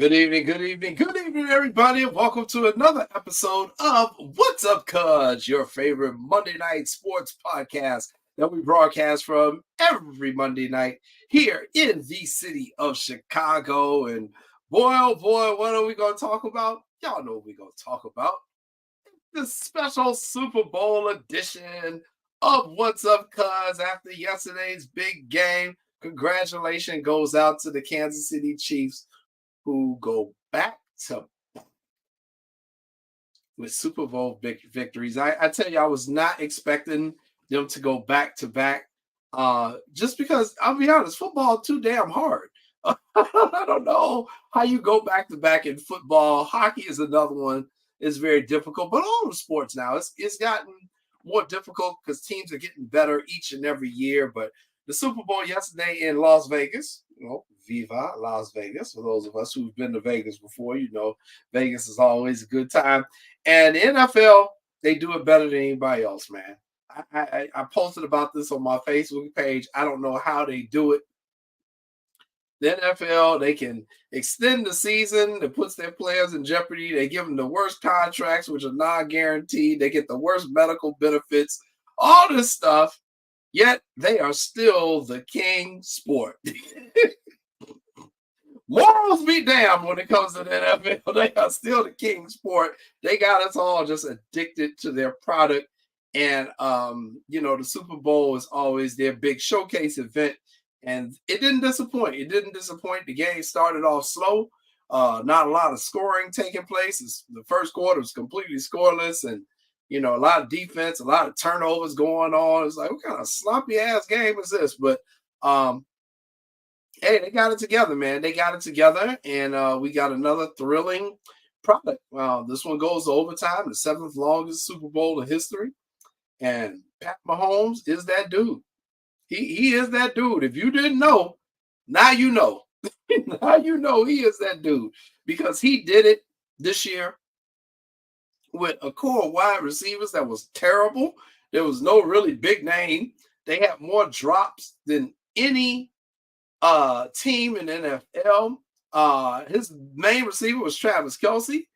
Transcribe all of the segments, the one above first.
Good evening, good evening, good evening, everybody, and welcome to another episode of What's Up, Cuz, your favorite Monday night sports podcast that we broadcast from every Monday night here in the city of Chicago. And boy, oh boy, what are we going to talk about? Y'all know what we're going to talk about. The special Super Bowl edition of What's Up, Cuz, after yesterday's big game. Congratulations goes out to the Kansas City Chiefs, who go back to with Super Bowl victories. I tell you, I was not expecting them to go back to back. Just because I'll be honest, football too damn hard. I don't know how you go back to back in football. Hockey is another one. It's very difficult, but all the sports now it's gotten more difficult because teams are getting better each and every year. But the Super Bowl yesterday in Las Vegas, Viva Las Vegas. For those of us who've been to Vegas before, Vegas is always a good time. And the NFL, they do it better than anybody else, man. I posted about this on my Facebook page. I don't know how they do it. The NFL, they can extend the season. It puts their players in jeopardy. They give them the worst contracts, which are non-guaranteed. They get the worst medical benefits, all this stuff. Yet they are still the king sport. Morals be damned when it comes to the NFL. They are still the king sport. They got us all just addicted to their product. And, the Super Bowl is always their big showcase event. And it didn't disappoint. The game started off slow. Not a lot of scoring taking place. The first quarter was completely scoreless. And, a lot of defense, a lot of turnovers going on. It's like, what kind of sloppy ass game is this? But, hey, they got it together, man. They got it together, and we got another thrilling product. This one goes to overtime, the seventh longest Super Bowl in history. And Pat Mahomes is that dude. He is that dude. If you didn't know, now you know. Now you know he is that dude because he did it this year with a core of wide receivers that was terrible. There was no really big name. They had more drops than any team in the NFL. His main receiver was Travis Kelce.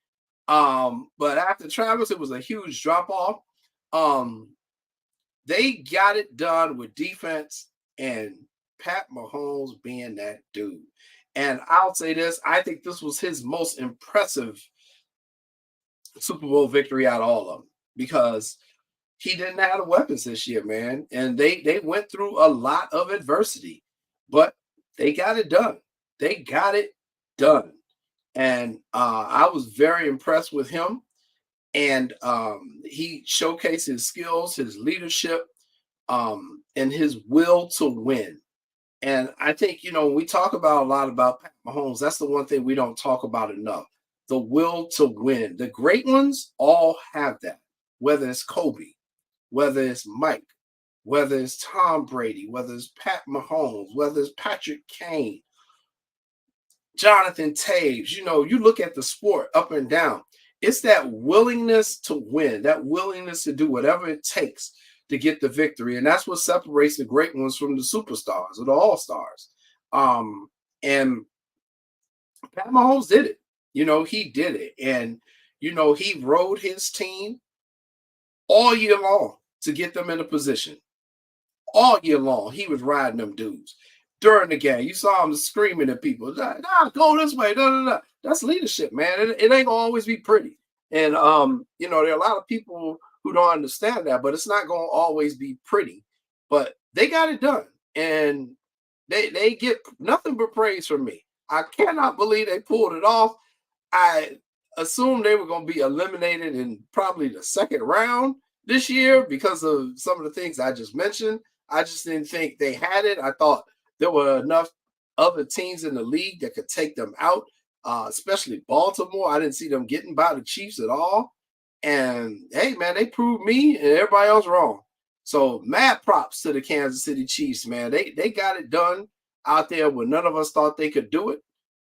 But after Travis, it was a huge drop off. They got it done with defense and Pat Mahomes being that dude. And I'll say this, I think this was his most impressive Super Bowl victory out of all of them because he didn't have the weapons this year, man. And they went through a lot of adversity, but they got it done. They got it done. And I was very impressed with him. And he showcased his skills, his leadership, and his will to win. And I think, we talk about a lot about Pat Mahomes. That's the one thing we don't talk about enough. The will to win. The great ones all have that, whether it's Kobe, whether it's Mike, whether it's Tom Brady, whether it's Pat Mahomes, whether it's Patrick Kane, Jonathan Taves. You look at the sport up and down. It's that willingness to win, that willingness to do whatever it takes to get the victory. And that's what separates the great ones from the superstars or the all-stars. And Pat Mahomes did it. He did it. And, he rode his team all year long to get them in a position. All year long, he was riding them dudes. During the game, you saw him screaming at people, nah, go this way. No. That's leadership, man. It ain't gonna always be pretty. And, there are a lot of people who don't understand that, but it's not gonna always be pretty. But they got it done. And they get nothing but praise from me. I cannot believe they pulled it off. I assumed they were going to be eliminated in probably the second round this year because of some of the things I just mentioned. I just didn't think they had it. I thought there were enough other teams in the league that could take them out, especially Baltimore. I didn't see them getting by the Chiefs at all. And, hey, man, they proved me and everybody else wrong. So mad props to the Kansas City Chiefs, man. They got it done out there when none of us thought they could do it.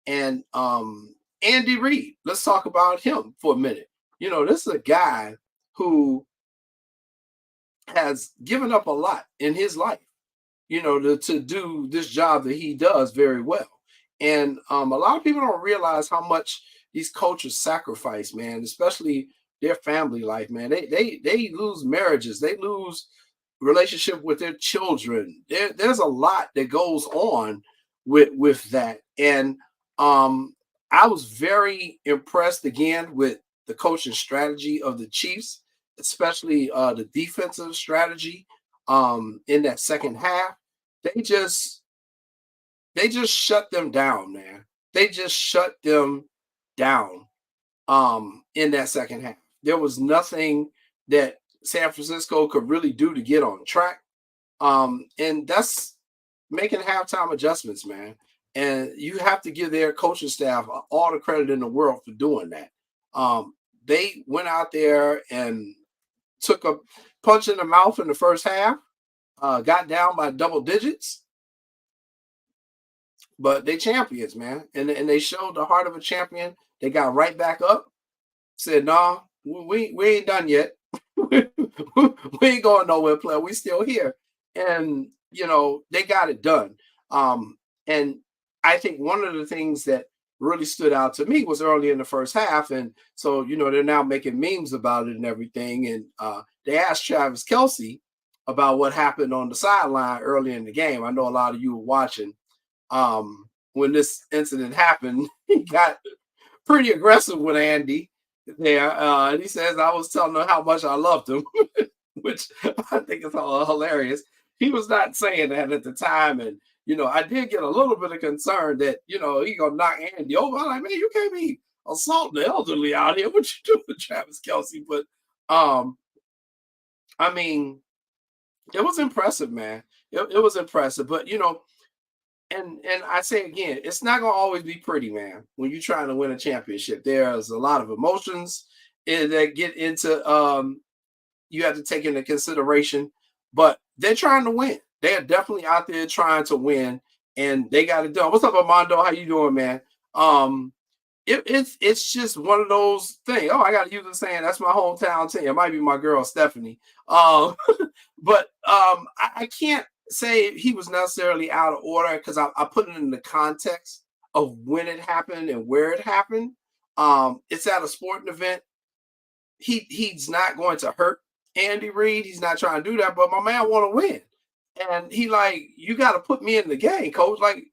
And Andy Reid, let's talk about him for a minute. This is a guy who has given up a lot in his life, to do this job that he does very well. And a lot of people don't realize how much these coaches sacrifice, man, especially their family life, man. They lose marriages, they lose relationship with their children. There's a lot that goes on with that. And um I was very impressed again with the coaching strategy of the Chiefs, especially the defensive strategy in that second half. They just they just shut them down, man. They just shut them down in that second half. There was nothing that San Francisco could really do to get on track. And that's making halftime adjustments, man. And you have to give their coaching staff all the credit in the world for doing that. They went out there and took a punch in the mouth in the first half, got down by double digits, but they champions, man. And they showed the heart of a champion. They got right back up, said, "No, we ain't done yet. we ain't going nowhere, player. We still here." And they got it done. And I think one of the things that really stood out to me was early in the first half, and so they're now making memes about it and everything. And they asked Travis Kelce about what happened on the sideline early in the game. I know a lot of you were watching. When this incident happened, he got pretty aggressive with Andy there. And he says, "I was telling him how much I loved him," which I think is hilarious. He was not saying that at the time. And, I did get a little bit of concern that, he gonna knock Andy over. I'm like, man, you can't be assaulting the elderly out here. What you doing, Travis Kelce? But, I mean, it was impressive, man. It was impressive. But, and I say again, it's not gonna always be pretty, man. When you're trying to win a championship, there's a lot of emotions that get into you have to take into consideration. But they're trying to win. They are definitely out there trying to win, and they got it done. What's up, Armando? How you doing, man? It's just one of those things. Oh, I got to use the saying. That's my hometown team. It might be my girl Stephanie. But I can't say he was necessarily out of order because I put it in the context of when it happened and where it happened. It's at a sporting event. He's not going to hurt Andy Reid. He's not trying to do that, but my man want to win. And he like, you got to put me in the game, coach. Like,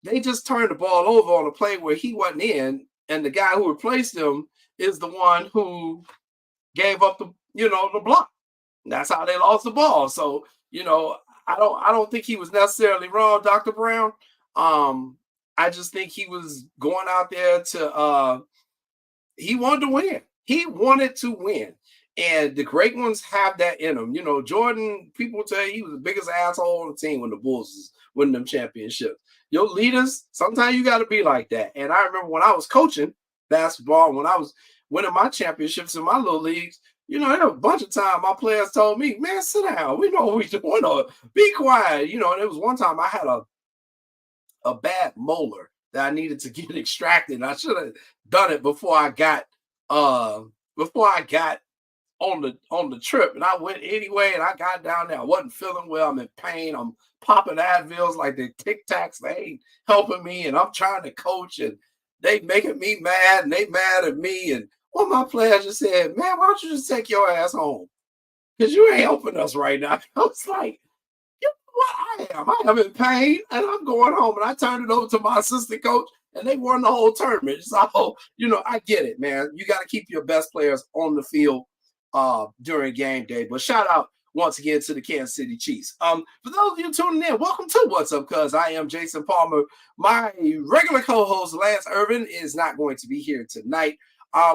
they just turned the ball over on a play where he wasn't in, and the guy who replaced him is the one who gave up the block. And that's how they lost the ball. So, I don't think he was necessarily wrong, Dr. Brown. I just think he was going out there to he wanted to win. He wanted to win. And the great ones have that in them. Jordan, people tell you he was the biggest asshole on the team when the Bulls was winning them championships. Your leaders, sometimes you got to be like that. And I remember when I was coaching basketball, when I was winning my championships in my little leagues, there were a bunch of times my players told me, "Man, sit down. We know what we're doing. Or be quiet." And there was one time I had a bad molar that I needed to get extracted. And I should have done it before I got on the trip, and I went anyway, and I got down there. I wasn't feeling well. I'm in pain. I'm popping Advils like the Tic Tacs. They ain't helping me, and I'm trying to coach, and they making me mad, and they mad at me. And one of my players just said, "Man, why don't you just take your ass home? Because you ain't helping us right now." I was like, "You know what? I am in pain, and I'm going home." And I turned it over to my assistant coach, and they won the whole tournament. So, I get it, man. You got to keep your best players on the field during game day. But shout out once again to the Kansas City Chiefs. For those of you tuning in, welcome to What's Up, Cuz. I am Jason Palmer. My regular co-host, Lance Irvin, is not going to be here tonight.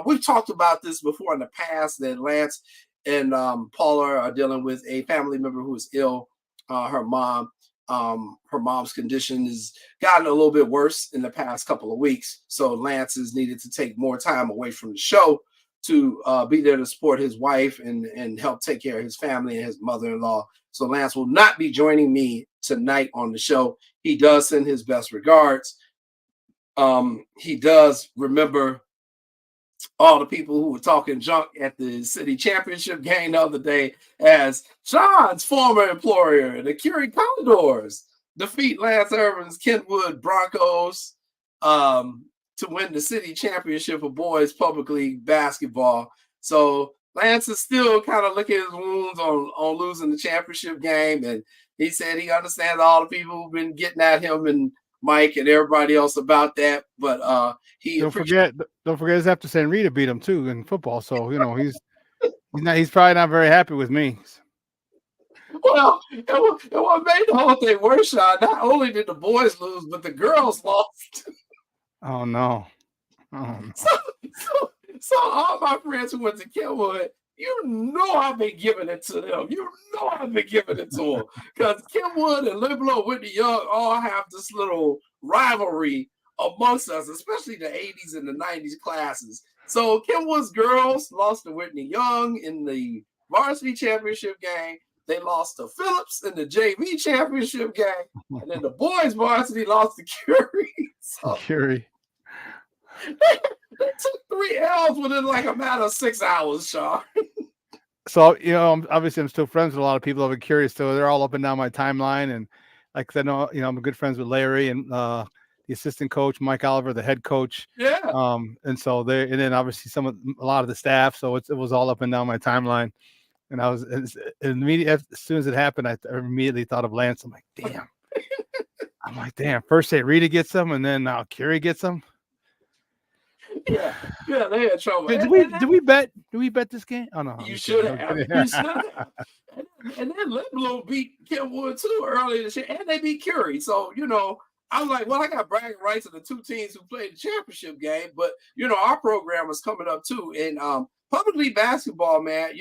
We've talked about this before in the past, that Lance and Paula are dealing with a family member who is ill. Her mom's condition has gotten a little bit worse in the past couple of weeks. So Lance has needed to take more time away from the show to be there to support his wife and help take care of his family and his mother-in-law. So Lance will not be joining me tonight on the show. He does send his best regards. He does remember all the people who were talking junk at the city championship game the other day as Sean's former employer, the Curie Condors, defeat Lance Irvin's Kenwood Broncos to win the city championship of boys public league basketball. So Lance is still kind of licking his wounds on losing the championship game, and he said he understands all the people who've been getting at him and Mike and everybody else about that. But don't forget it's after San Rita beat him too in football. So he's probably not very happy with me. Well, what made the whole thing worse, Sean, not only did the boys lose, but the girls lost. Oh no. So all my friends who went to Kenwood, I've been giving it to them. I've been giving it to them. Because Kenwood and Liblo, Whitney Young all have this little rivalry amongst us, especially the 80s and the 90s classes. So Kenwood's girls lost to Whitney Young in the varsity championship game. They lost to Phillips in the JV championship game. And then the boys varsity lost to Curie. Curie. They took 3 L's within like a matter of 6 hours, Sean. So, obviously I'm still friends with a lot of people over Curious. So they're all up and down my timeline. And like I know, I'm good friends with Larry and the assistant coach, Mike Oliver, the head coach. Yeah. And so and then obviously a lot of the staff. So it was all up and down my timeline. And I was immediately, as soon as it happened, I immediately thought of Lance. I'm like, damn. First St. Rita gets them, and then now Curie gets them. Yeah, they had trouble. Did we bet this game? Oh no, you should have. And then Liblo beat Kenwood too early this year, and they beat Curie. So I was like, well, I got bragging rights of the 2 teams who played the championship game, but our program is coming up too. And public league basketball, man,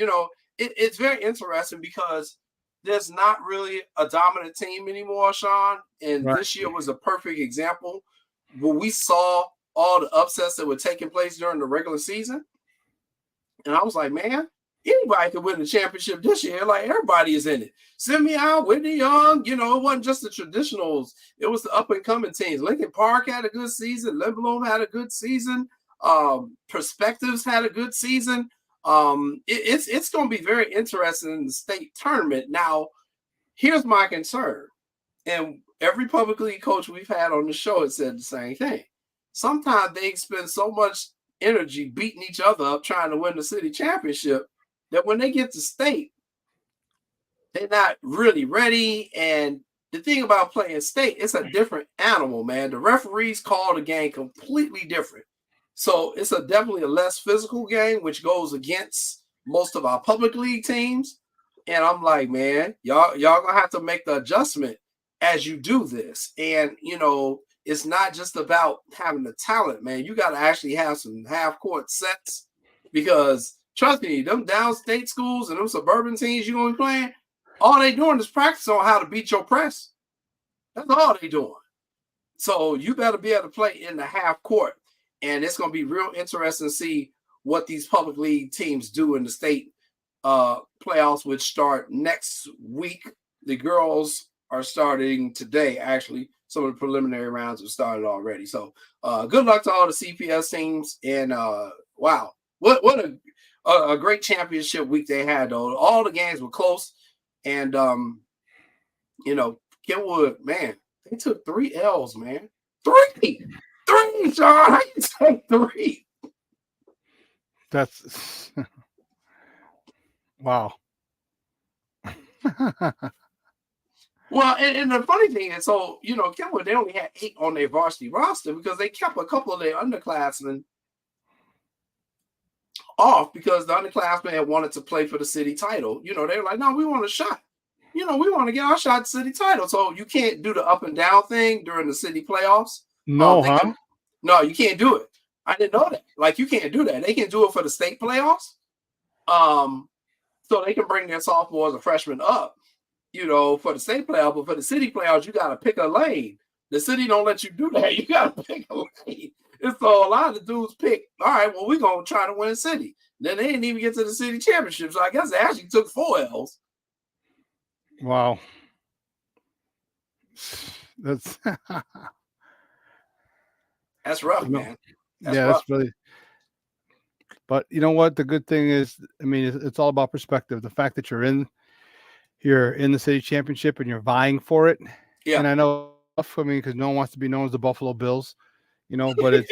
it's very interesting because there's not really a dominant team anymore, Sean. And right. This year was a perfect example where we saw all the upsets that were taking place during the regular season. And I was like, man, anybody could win the championship this year. Like, everybody is in it. Simeon, Whitney Young, it wasn't just the traditionals. It was the up-and-coming teams. Lincoln Park had a good season. Limblom had a good season. Perspectives had a good season. It's going to be very interesting in the state tournament. Now, here's my concern. And every public league coach we've had on the show has said the same thing. Sometimes they spend so much energy beating each other up trying to win the city championship that when they get to state, they're not really ready. And the thing about playing state, it's a different animal, man. The referees call the game completely different. So it's definitely a less physical game, which goes against most of our public league teams. And I'm like, man, y'all gonna have to make the adjustment as you do this. And, it's not just about having the talent, man. You got to actually have some half-court sets because, trust me, them downstate schools and them suburban teams you're going to be playing, all they doing is practice on how to beat your press. That's all they doing. So you better be able to play in the half-court. And it's going to be real interesting to see what these public league teams do in the state playoffs, which start next week. The girls are starting today, actually. Some of the preliminary rounds have started already. So good luck to all the CPS teams. And wow, what a great championship week they had, though. All the games were close. And, Kenwood, man, they took 3 L's, man. 3, Sean. How you take 3? That's wow. Well, and the funny thing is, so, Kenwood, they only had 8 on their varsity roster because they kept a couple of their underclassmen off because the underclassmen had wanted to play for the city title. They were like, no, we want a shot. We want to get our shot at city title. So you can't do the up and down thing during the city playoffs. No, No, you can't do it. I didn't know that. Like, you can't do that. They can do it for the state playoffs. So they can bring their sophomores and freshmen up. For the state playoff, but for the city playoffs, you got to pick a lane. The city don't let you do that. You got to pick a lane. And so a lot of the dudes pick, all right, well, we're going to try to win city. Then they didn't even get to the city championship. So I guess they actually took 4 L's. Wow. That's rough, man. That's really. But you know what? The good thing is, it's all about perspective. The fact that you're in the city championship and you're vying for it, Yeah. And I know, I mean, because no one wants to be known as the Buffalo Bills, but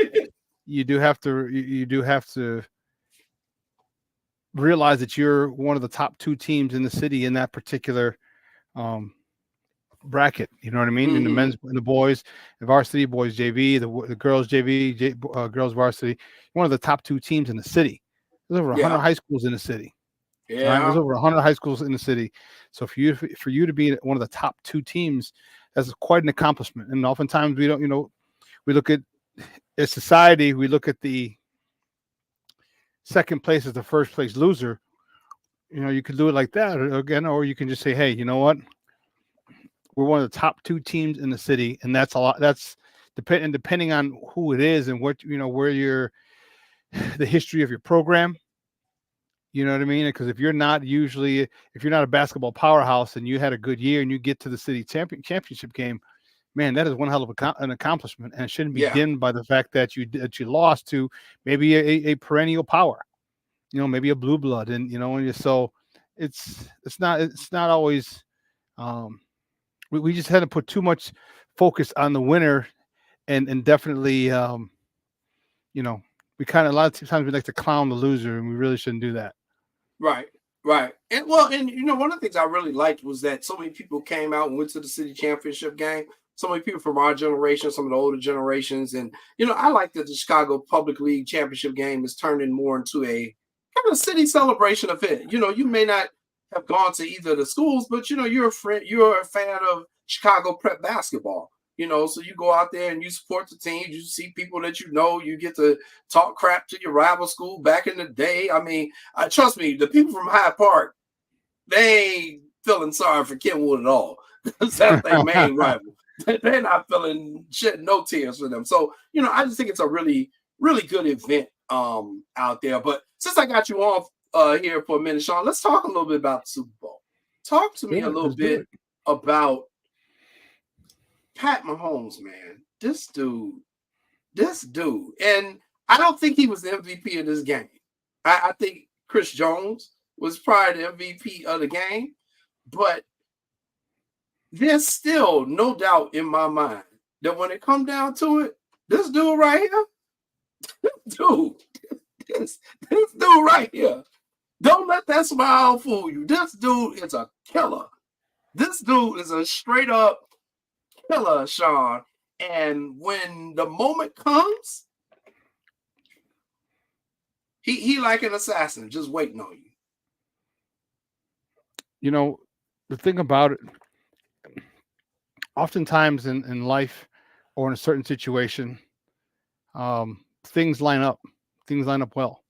you do have to realize that you're one of the top two teams in the city in that particular um, bracket. You know what I mean? In the Hmm. men's, in the boys, the varsity, boys JV, the girls JV, girls varsity. One of the top two teams in the city. There's over 100 Yeah. high schools in the city. All right, there's Yeah. over 100 high schools in the city. So for you to be one of the top two teams, that's quite an accomplishment. And oftentimes we don't, we look at as society, we look at the second place as the first place loser. You could do it like that again, or you can just say, hey, you know what? We're one of the top two teams in the city, and that's a lot. That's depending on who it is and what where your the history of your program. You know what I mean? Because if you're not a basketball powerhouse and you had a good year and you get to the city championship game, man, that is one hell of an accomplishment, and it shouldn't be Yeah. dimmed by the fact that you lost to maybe a perennial power, maybe a blue blood, and so it's not always. Um, we just had to put too much focus on the winner, and definitely, you know, we kind of a lot of times we like to clown the loser, and we really shouldn't do that. Right. Right. And well, and one of the things I really liked was that so many people came out and went to the city championship game. So many people from our generation, some of the older generations, and I like that the Chicago Public League championship game is turning more into a kind of city celebration event. You may not have gone to either of the schools, but you're a fan of Chicago prep basketball. So you go out there and you support the team. You see people that you get to talk crap to your rival school back in the day. I mean, trust me, the people from Hyde Park, they ain't feeling sorry for Kenwood at all. That's their main rival. They're not shedding no tears for them. So, I just think it's a really, really good event out there. But since I got you off here for a minute, Sean, let's talk a little bit about the Super Bowl. Talk to me a Sure, little let's do bit it. about Pat Mahomes, man. This dude, and I don't think he was the MVP of this game. I think Chris Jones was probably the MVP of the game, but there's still no doubt in my mind that when it comes down to it, this dude right here, dude, this dude right here, don't let that smile fool you. This dude is a killer. This dude is a straight up killer, Sean. And when the moment comes, he like an assassin just waiting on you. You know, the thing about it, oftentimes in life or in a certain situation, things line up. Things line up well.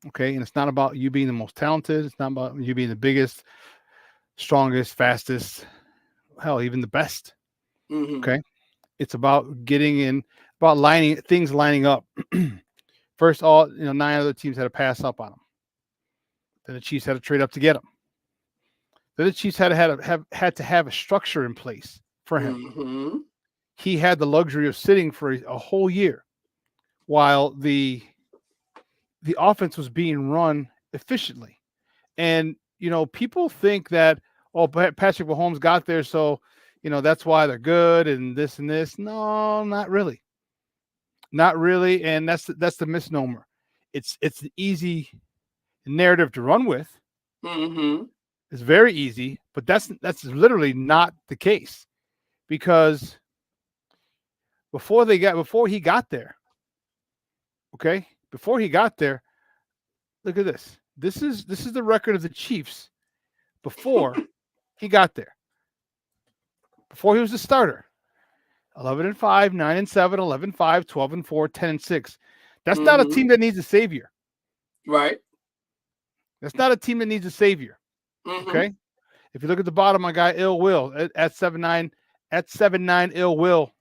Okay. And it's not about you being the most talented. It's not about you being the biggest, strongest, fastest, hell, even the best. Mm-hmm. Okay. It's about getting in, about lining up. First, all 9 other teams had to pass up on them. Then the Chiefs had to trade up to get him. Then the Chiefs had to have a structure in place for him. Mm-hmm. He had the luxury of sitting for a whole year while the offense was being run efficiently. And people think that Patrick Mahomes got there, so that's why they're good and this and this. No, not really, not really. And that's the misnomer. It's an easy narrative to run with. Mm-hmm. It's very easy, but that's literally not the case because before he got there, okay, before he got there, look at this. This is the record of the Chiefs before he got there. Before he was the starter. 11-5, 9-7, 11-5, 12-4, 10-6. That's not a Mm-hmm. team that needs a savior. Right. That's not a team that needs a savior. Mm-hmm. Okay. If you look at the bottom, my guy Ill Will at 7-9, at 7-9, Ill Will.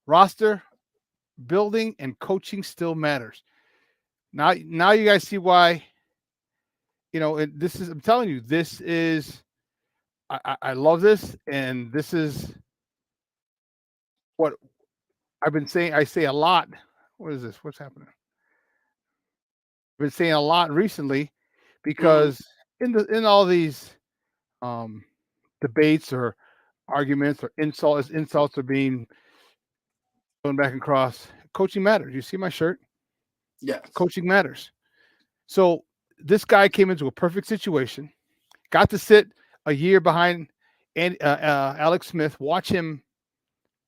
Roster building and coaching still matters. Now you guys see why. I'm telling you, this is. I love this, and this is what I've been saying. I say a lot. What is this? What's happening? I've been saying a lot recently Mm-hmm. because in all these um, debates or arguments or insults are being going back and cross. Coaching matters. You see my shirt? Yes. Coaching matters. So this guy came into a perfect situation, got to sit a year behind Alex Smith, watch him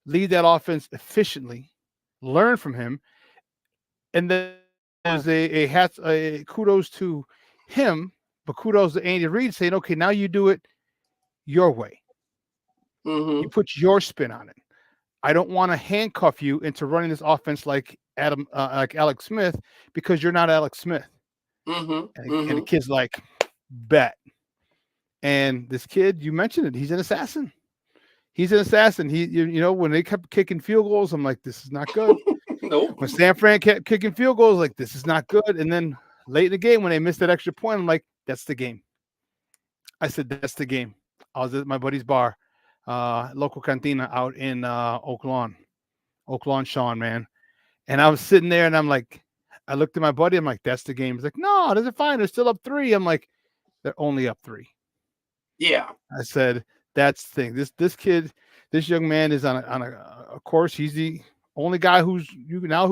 lead that offense efficiently, learn from him, and then there's a kudos to him, but kudos to Andy Reid saying, okay, now you do it your way. Mm-hmm. You put your spin on it. I don't want to handcuff you into running this offense like like Alex Smith, because you're not Alex Smith. Mm-hmm. And the kid's like, bet. And this kid, you mentioned it, he's an assassin. He's an assassin. When they kept kicking field goals, I'm like, this is not good. Nope. When San Fran kept kicking field goals, like, this is not good. And then late in the game, when they missed that extra point, I'm like, that's the game. I said, that's the game. I was at my buddy's bar, local cantina out in Oak Lawn, Sean, man. And I was sitting there and I'm like, I looked at my buddy. I'm like, that's the game. He's like, no, that's fine. They're still up 3. I'm like, they're only up 3. Yeah. I said, that's the thing. This kid, this young man is on a course. He's the only guy who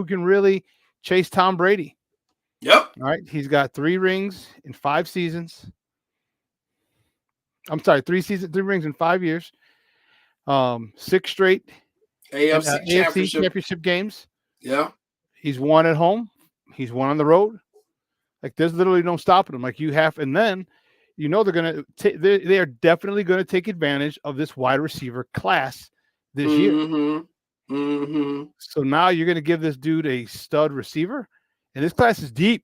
can really chase Tom Brady. Yep. All right. He's got 3 rings in 5 seasons. I'm sorry, 3 rings in 5 years. 6 straight AFC championship games. Yeah. He's won at home. He's won on the road. Like, there's literally no stopping him. Like, you have, and then they are definitely going to take advantage of this wide receiver class this year. Mm-hmm. So now you're going to give this dude a stud receiver, and this class is deep.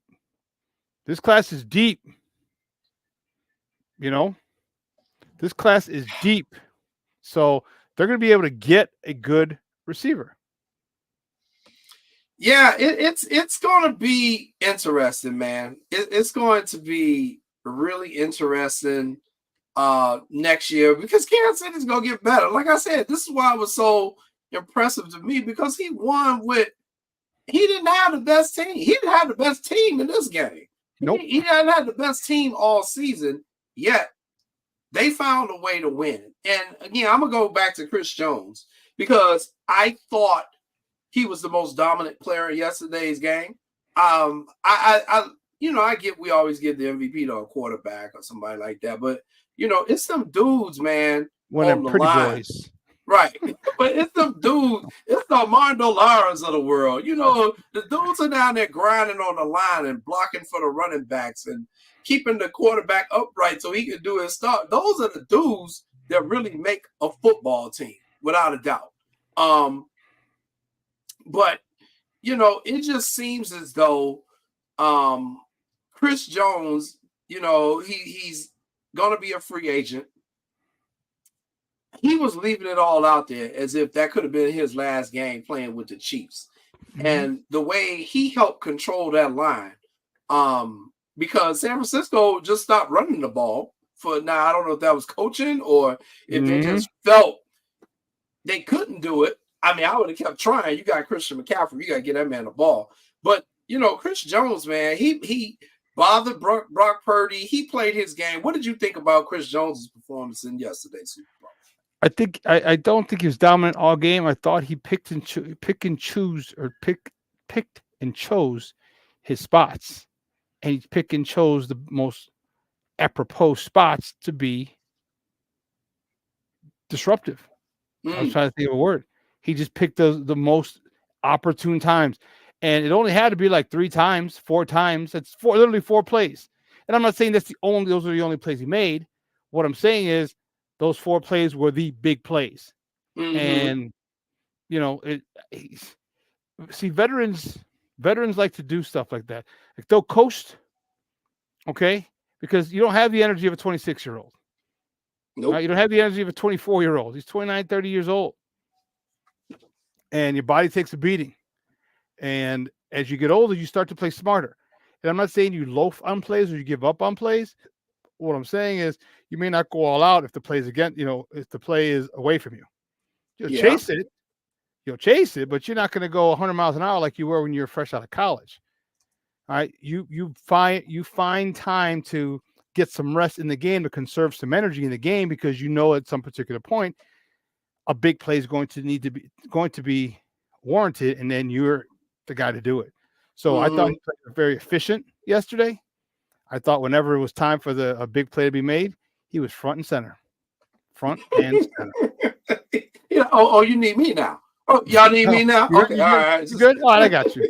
This class is deep. This class is deep. So they're going to be able to get a good receiver. Yeah, it's going to be interesting, man. It's going to be really interesting next year, because Kansas City's going to get better. Like I said, this is why it was so impressive to me, because he won he didn't have the best team. He didn't have the best team in this game. Nope. He hadn't had the best team all season, yet they found a way to win. And again, I'm going to go back to Chris Jones, because I thought he was the most dominant player in yesterday's game. We always give the MVP to a quarterback or somebody like that, but it's some dudes, man, One of them pretty boys. Right. But it's some dudes, it's the Armando Laras of the world. The dudes are down there grinding on the line and blocking for the running backs and keeping the quarterback upright so he can do his stuff. Those are the dudes that really make a football team, without a doubt. But it just seems as though Chris Jones, he's going to be a free agent. He was leaving it all out there as if that could have been his last game playing with the Chiefs. Mm-hmm. And the way he helped control that line, because San Francisco just stopped running the ball now. I don't know if that was coaching or if they just felt they couldn't do it. I mean, I would have kept trying. You got Christian McCaffrey. You got to get that man the ball. But, Chris Jones, man, he bothered Brock Purdy. He played his game. What did you think about Chris Jones' performance in yesterday's Super Bowl? I don't think he was dominant all game. I thought he picked and chose his spots, and he picked and chose the most apropos spots to be disruptive. I was trying to think of a word. He just picked the most opportune times, and it only had to be like 4 times. That's literally 4 plays. And I'm not saying those are the only plays he made. What I'm saying is those 4 plays were the big plays. Mm-hmm. And see, veterans like to do stuff like that. Like, they'll coast, okay, because you don't have the energy of a 26-year-old. Nope. Right? You don't have the energy of a 24-year-old. He's 29, 30 years old. And your body takes a beating. And as you get older, you start to play smarter. And I'm not saying you loaf on plays or you give up on plays. What I'm saying is you may not go all out if the play is if the play is away from you. You'll chase it, but you're not going to go 100 miles an hour like you were when you were fresh out of college. All right. You find time to get some rest in the game, to conserve some energy in the game, because at some particular point a big play is going to be warranted, and then you're the guy to do it. So I thought he played very efficient yesterday. I thought whenever it was time for a big play to be made, he was front and center. Front and center. Oh, you need me now. Oh, y'all need me now? Okay, all right. You good? All right, I got you.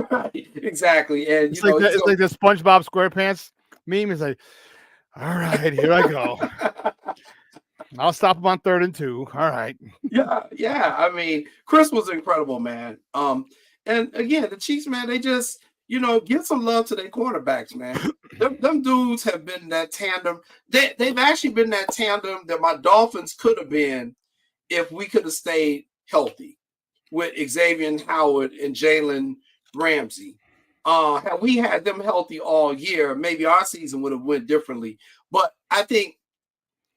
Right. Exactly. And it's like the SpongeBob SquarePants meme is like, all right, here I go. I'll stop him on 3rd and 2. All right. Yeah. I mean, Chris was incredible, man. And again, the Chiefs, man, they just, give some love to their quarterbacks, man. them dudes have been that tandem. They've actually been that tandem that my Dolphins could have been if we could have stayed healthy with Xavier Howard and Jalen Ramsey. Had we had them healthy all year, maybe our season would have went differently. But I think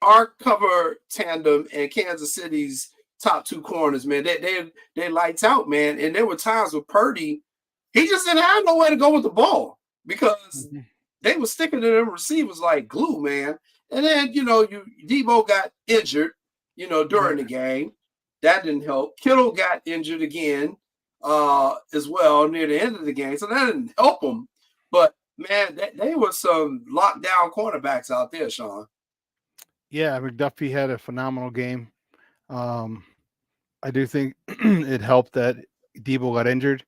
our cover tandem and Kansas City's top 2 corners, man, they lights out, man. And there were times with Purdy, he just didn't have nowhere to go with the ball because they were sticking to them receivers like glue, man. And then, Debo got injured, during the game. That didn't help. Kittle got injured again as well near the end of the game. So that didn't help them. But, man, they were some lockdown cornerbacks out there, Sean. Yeah, McDuffie had a phenomenal game. I do think it helped that Debo got injured.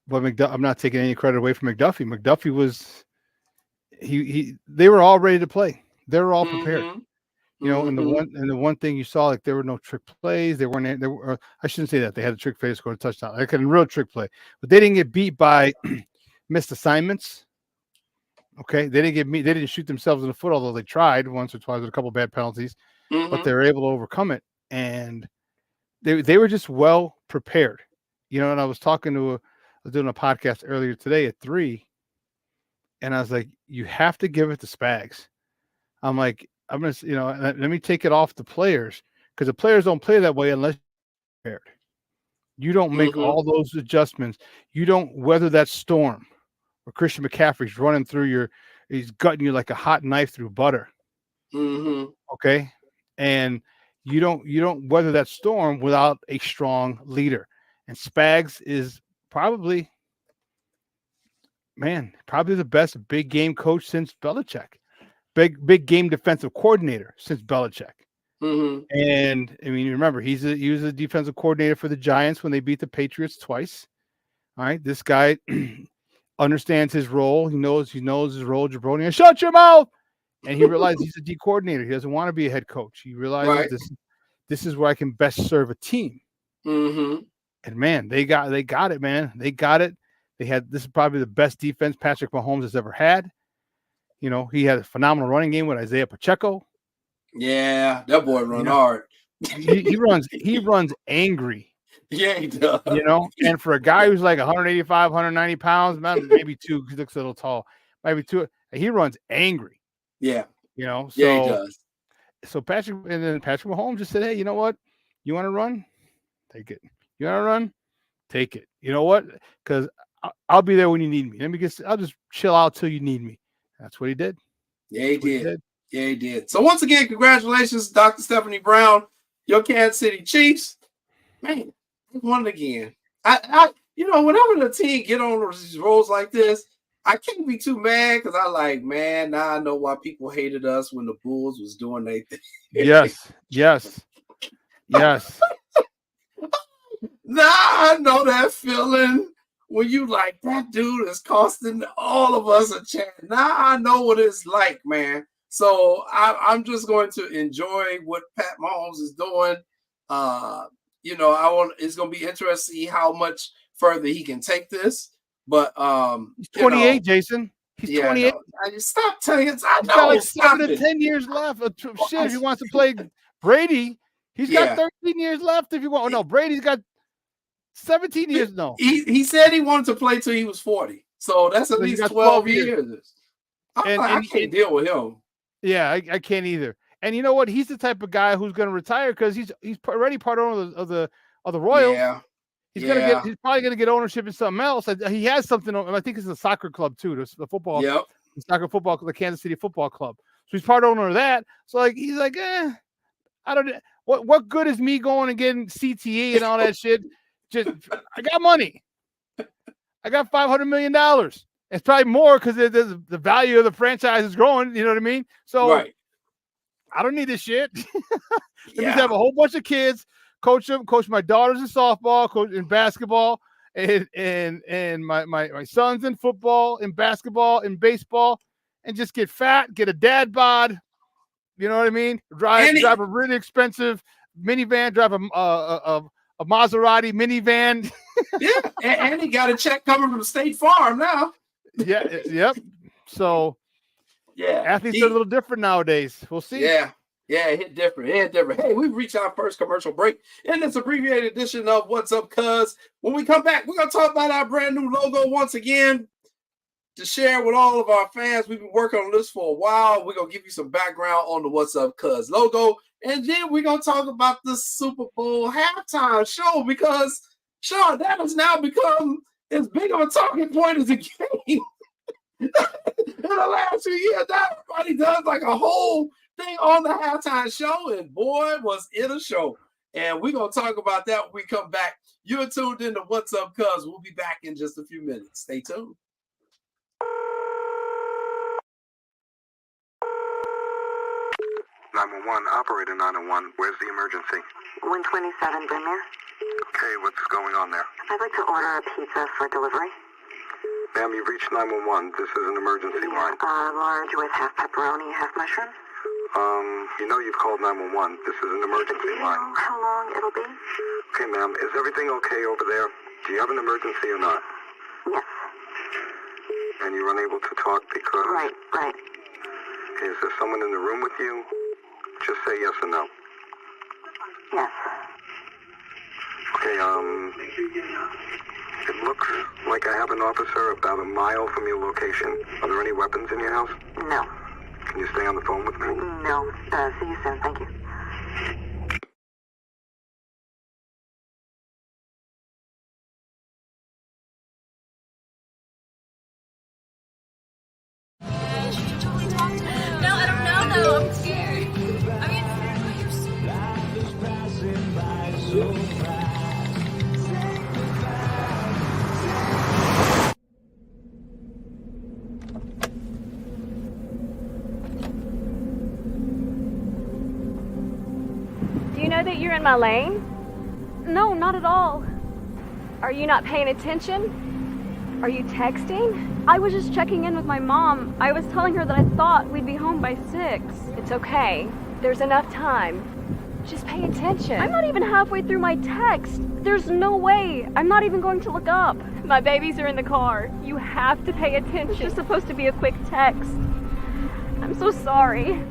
But I'm not taking any credit away from McDuffie. McDuffie was they were all ready to play. They were all prepared. And the one thing you saw, like there were no trick plays. There were I shouldn't say that. They had a trick play to score a touchdown. Like a real trick play. But they didn't get beat by missed assignments. Okay. They didn't shoot themselves in the foot, although they tried once or twice with a couple of bad penalties. But they were able to overcome it. And they were just well prepared. And I was doing a podcast earlier today at 3, and I was like, you have to give it to Spags. I'm like, I'm going to, let me take it off the players, because the players don't play that way unless you're prepared. You don't make all those adjustments. You don't weather that storm where Christian McCaffrey's running through he's gutting you like a hot knife through butter. Okay. And you don't weather that storm without a strong leader. And Spags is probably the best big game coach since Belichick. Big game defensive coordinator since Belichick. And I mean, remember, he was a defensive coordinator for the Giants when they beat the Patriots twice. All right, this guy understands his role. He knows his role. Jabroni, and shut your mouth. And he realized he's a D coordinator. He doesn't want to be a head coach. He realizes this is where I can best serve a team. And man, they got it, man. They got it. This is probably the best defense Patrick Mahomes has ever had. He had a phenomenal running game with Isaiah Pacheco. Yeah, that boy run hard. he runs angry. Yeah, he does. And for a guy who's like 185, 190 pounds, maybe 2, he looks a little tall. Maybe 2. He runs angry. Yeah. So, yeah, he does. So Patrick Mahomes just said, hey, you know what? You want to run? Take it. You want to run? Take it. You know what? Because I'll be there when you need me. I'll just chill out till you need me. That's what he did. Yeah, he did. Yeah, he did. So once again, congratulations, Dr. Stephanie Brown, your Kansas City Chiefs. Man, they won again. I whenever the team get on these rolls like this, I can't be too mad because now I know why people hated us when the Bulls was doing their thing. Yes. Now I know that feeling when you like, that dude is costing all of us a chance. Now I know what it's like, man. So I'm just going to enjoy what Pat Mahomes is doing. It's going to be interesting to see how much further he can take this. But he's 28, Jason. He's 28. No, stop telling us. I He's know. Got like 7 to 10 years left. Shit, if he wants to play Brady, he's got 13 years left. If you want, no, Brady's got 17 years. No, he said he wanted to play till he was 40. So that's at least 12 years. I can't deal with him. Yeah, I can't either. And you know what? He's the type of guy who's going to retire because he's already part owner of the Royals. Yeah. He's probably gonna get ownership in something else. He has something. I think it's a soccer club too. The football. Yep. The soccer football. The Kansas City Football Club. So he's part owner of that. So like he's like, I don't. What good is me going and getting CTE and all that shit? Just I got money. I got $500 million. It's probably more because the value of the franchise is growing. You know what I mean? So Right. I don't need this shit. Let me Yeah. have a whole bunch of kids, coach them, coach my daughters in softball, coach in basketball, and my sons in football, in basketball, in baseball, and just get fat, get a dad bod. You know what I mean? Drive a really expensive minivan, drive a Maserati minivan. Yeah, and he got a check coming from State Farm now. Yeah, yep. So yeah, athletes are a little different nowadays. We'll see. Yeah, it hit different. Hey, we've reached our first commercial break in this abbreviated edition of What's Up, Cuz. When we come back, we're gonna talk about our brand new logo once again to share with all of our fans. We've been working on this for a while. We're gonna give you some background on the What's Up, Cuz logo, and then we're gonna talk about the Super Bowl halftime show because Sean, that has now become as big of a talking point as a game. In the last few years, everybody does like a whole thing on the halftime show, and boy, was it a show. And we're going to talk about that when we come back. You're tuned in to What's Up, Cuz. We'll be back in just a few minutes. Stay tuned. Operator 901, where's the emergency? 127 Brynmere. Okay, what's going on there? I'd like to order a pizza for delivery. Ma'am, you've reached 911. This is an emergency line. Large with half pepperoni, half mushroom. You know you've called 911. This is an emergency Do you line. know how long it'll be? Okay, ma'am, is everything okay over there? Do you have an emergency or not? Yes. And you're unable to talk because... Right. Is there someone in the room with you? Just say yes or no. Yes. Okay, it looks like I have an officer about a mile from your location. Are there any weapons in your house? No. Can you stay on the phone with me? No. See you soon. Thank you. No, I don't know though. I'm scared. I mean, you're so... Do you know that you're in my lane? No, not at all. Are you not paying attention? Are you texting? I was just checking in with my mom. I was telling her that I thought we'd be home by 6. It's okay. There's enough time. Just pay attention. I'm not even halfway through my text. There's no way. I'm not even going to look up. My babies are in the car. You have to pay attention. It's just supposed to be a quick text. I'm so sorry.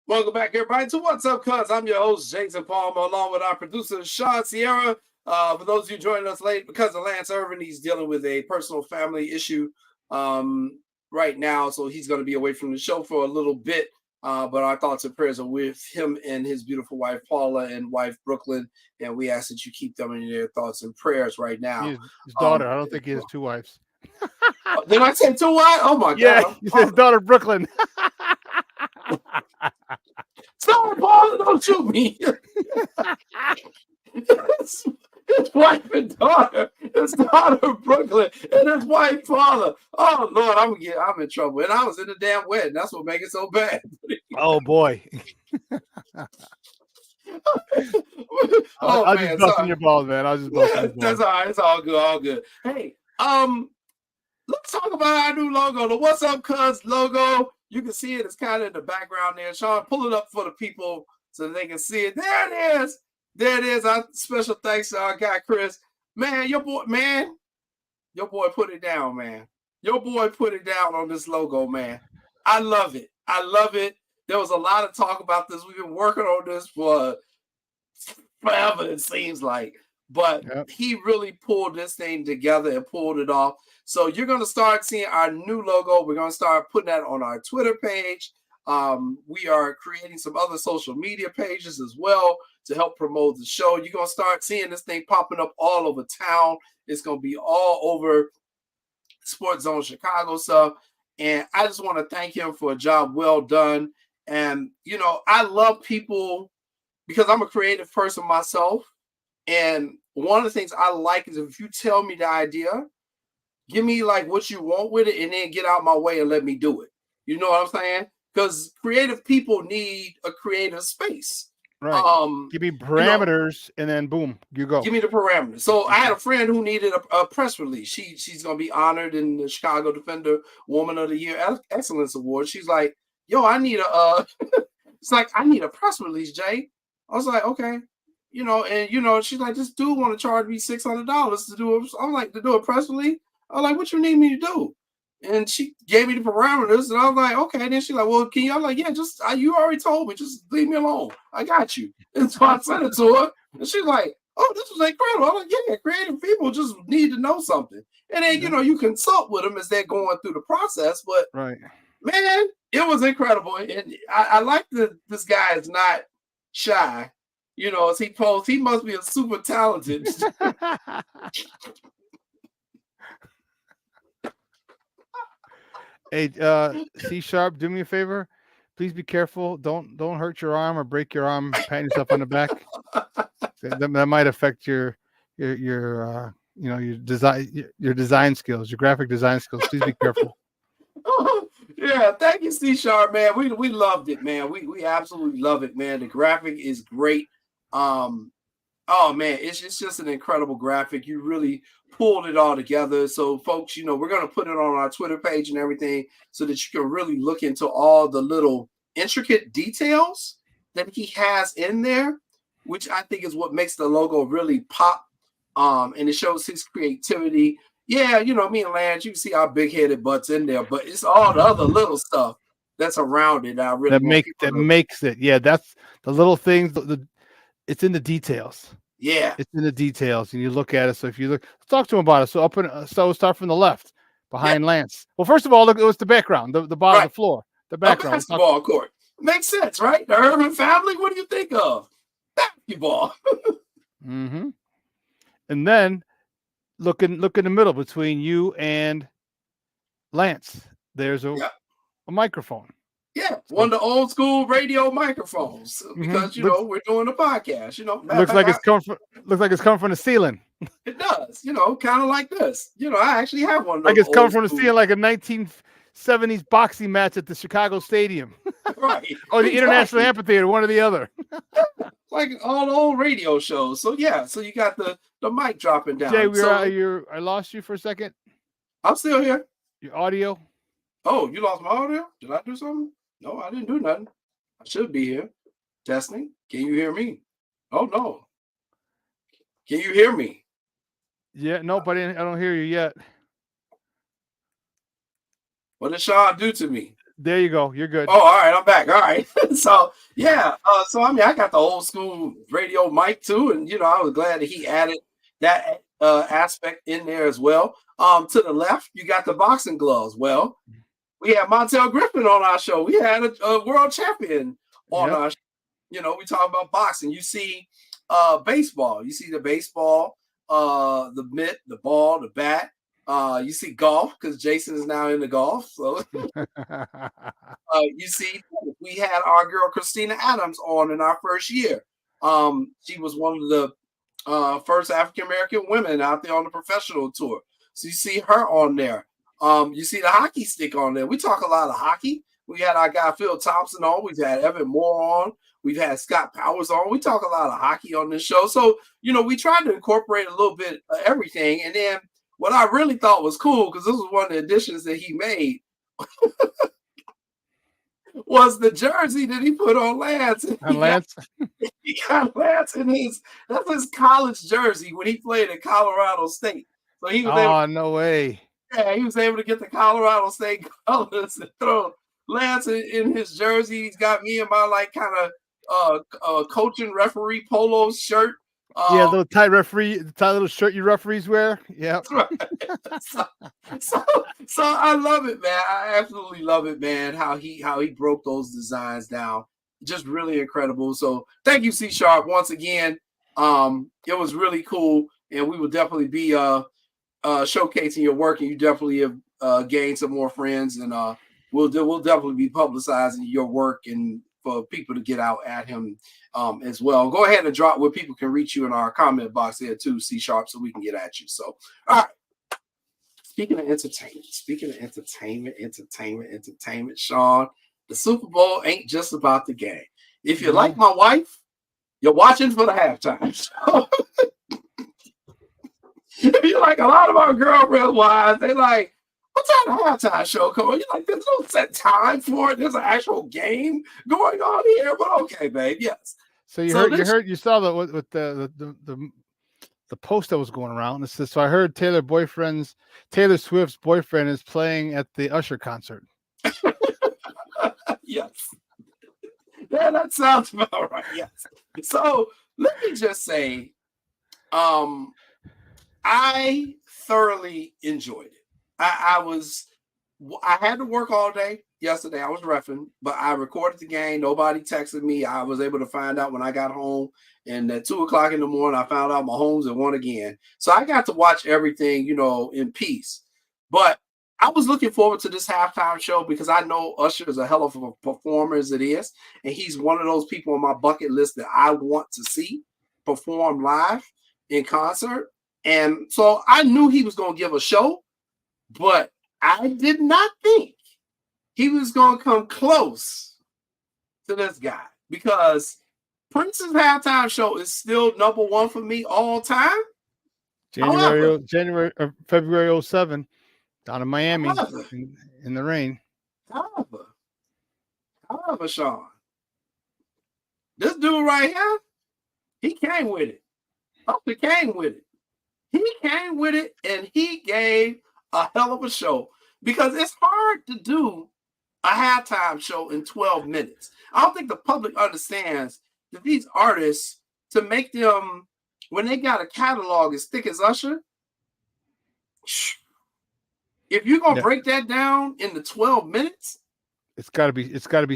Welcome back, everybody, to What's Up, Cuz. I'm your host, Jason Palmer, along with our producer, Sean Sierra. For those of you joining us late, because of Lance Irvin, he's dealing with a personal family issue right now, so he's going to be away from the show for a little bit. But our thoughts and prayers are with him and his beautiful wife, Paula, and wife, Brooklyn, and we ask that you keep them in your thoughts and prayers right now. His daughter. I don't think he has 2 wives. Did I say 2 wives? Oh, my Yeah, God. he said his daughter, Brooklyn. Sorry, Paula, don't shoot me. His wife and daughter, his daughter Brooklyn, and his wife Paula. Oh Lord, I'm in trouble. And I was in the damn wedding. That's what makes it so bad. Oh boy. Oh I'll man, just bust in sorry. your balls, man. I'll just bust in your That's balls. all right. It's all good. All good. Hey, let's talk about our new logo. The What's Up Cuz logo. You can see it. It's kind of in the background there. Sean, pull it up for the people so they can see it. There it is. There it is. Our special thanks to our guy Chris. Man, your boy put it down, man. Your boy put it down on this logo, man. I love it. I love it. There was a lot of talk about this. We've been working on this for forever, it seems like. But he really pulled this thing together and pulled it off. So you're going to start seeing our new logo. We're going to start putting that on our Twitter page. We are creating some other social media pages as well to help promote the show. You're going to start seeing this thing popping up all over town. It's going to be all over Sports Zone Chicago stuff. And I just want to thank him for a job well done. And, you know, I love people because I'm a creative person myself. And one of the things I like is if you tell me the idea, give me like what you want with it and then get out my way and let me do it. You know what I'm saying? Because creative people need a creative space. Right. Give me parameters and then boom, you go. Give me the parameters. So I had a friend who needed a press release. She's going to be honored in the Chicago Defender Woman of the Year Excellence Award. She's like, yo, I need it's like, I need a press release, Jay. I was like, okay. You know, and you know, she's like, this dude want to charge me $600 to do it. I'm like, to do a press release? I was like, what you need me to do? And she gave me the parameters, and I was like, okay. And then she's like, well, can you? I'm like, yeah, just you already told me, just leave me alone. I got you. And so I sent it to her, and she's like, oh, this was incredible. I'm like, yeah, creative people just need to know something, and then you know, you consult with them as they're going through the process. But man, it was incredible, and I like that this guy is not shy. You know, as he posts, he must be a super talented. Hey, C Sharp, do me a favor. Please be careful. Don't hurt your arm or break your arm patting yourself on the back. That might affect your design skills, your graphic design skills. Please be careful. Yeah, thank you, C Sharp, man. We loved it, man. We absolutely love it, man. The graphic is great. Oh man, it's just an incredible graphic. You really pulled it all together. So folks, you know, we're going to put it on our Twitter page and everything so that you can really look into all the little intricate details that he has in there, which I think is what makes the logo really pop. And it shows his creativity. Yeah, you know, me and Lance, you can see our big-headed butts in there, but it's all the other little stuff that's around it. I really makes it. Yeah, that's the little things. It's in the details. Yeah, it's in the details, and you look at it. So if you look, let's talk to him about it. So we'll start from the left behind Lance. Well, first of all, look, it was the background, the bottom of the floor, the background. Basketball court makes sense, right? The Irvin family. What do you think of basketball? Mm-hmm. And then look in the middle between you and Lance. There's a microphone. Yeah, one of the old school radio microphones because you know we're doing a podcast. You know, looks like it's coming from the ceiling. It does, you know, kind of like this. You know, I actually have one. Of like it's coming from the ceiling, like a 1970s boxing match at the Chicago Stadium, right? Or the International Amphitheater, one or the other. Like all the old radio shows. So yeah, so you got the mic dropping down. Jay, I lost you for a second. I'm still here. Your audio. Oh, you lost my audio? Did I do something? No, I didn't do nothing. I should be here. Testing. Can you hear me? Oh, no. Can you hear me? Yeah, no, but I don't hear you yet. What did Sean do to me? There you go. You're good. Oh, all right. I'm back. All right. So, yeah. So, I mean, I got the old school radio mic, too. And, you know, I was glad that he added that aspect in there as well. To the left, you got the boxing gloves. Well, we had Montel Griffin on our show. We had a world champion on our show. You know, we talk about boxing. You see baseball. You see the baseball, the mitt, the ball, the bat. You see golf because Jason is now into golf. So you see, we had our girl Christina Adams on in our first year. She was one of the first African-American women out there on the professional tour. So you see her on there. You see the hockey stick on there. We talk a lot of hockey. We had our guy Phil Thompson on. We've had Evan Moore on. We've had Scott Powers on. We talk a lot of hockey on this show. So, we tried to incorporate a little bit of everything. And then what I really thought was cool, because this was one of the additions that he made, was the jersey that he put on Lance. He got Lance that's his college jersey when he played at Colorado State. So he was no way. Yeah, he was able to get the Colorado State colors and throw Lance in his jersey. He's got me in my kind of coaching referee polo shirt. Yeah, the tight little shirt you referees wear. Yeah, right. so I love it, man. I absolutely love it, man. How he broke those designs down, just really incredible. So thank you, C Sharp, once again. It was really cool, and we will definitely be showcasing your work, and you definitely have gained some more friends, and we'll definitely be publicizing your work and for people to get out at him as well. Go ahead and drop where people can reach you in our comment box there too, C Sharp, so we can get at you. So, all right. Speaking of entertainment, Sean, the Super Bowl ain't just about the game. If you're like my wife, you're watching for the halftime show. If you're like a lot of our girlfriend wives, they like, what time the halftime show come on? You're like, there's no set time for it. There's an actual game going on here. But okay, babe, yes. So you saw the post that was going around. It says, so I heard Taylor Swift's boyfriend is playing at the Usher concert. Yes. Yeah, that sounds about right. Yes. So let me just say, I thoroughly enjoyed it. I had to work all day yesterday. I was reffing, but I recorded the game. Nobody texted me. I was able to find out when I got home. And at 2:00 in the morning, I found out Mahomes had won again. So I got to watch everything, in peace. But I was looking forward to this halftime show because I know Usher is a hell of a performer as it is. And he's one of those people on my bucket list that I want to see perform live in concert. And so I knew he was going to give a show, but I did not think he was going to come close to this guy, because Prince's halftime show is still number one for me all time. February 2007, down in Miami in the rain. However, Sean, this dude right here, he came with it. Usher came with it. He came with it, and he gave a hell of a show, because it's hard to do a halftime show in 12 minutes. I don't think the public understands that these artists, to make them, when they got a catalog as thick as Usher, if you're going to break that down into 12 minutes, it's got to be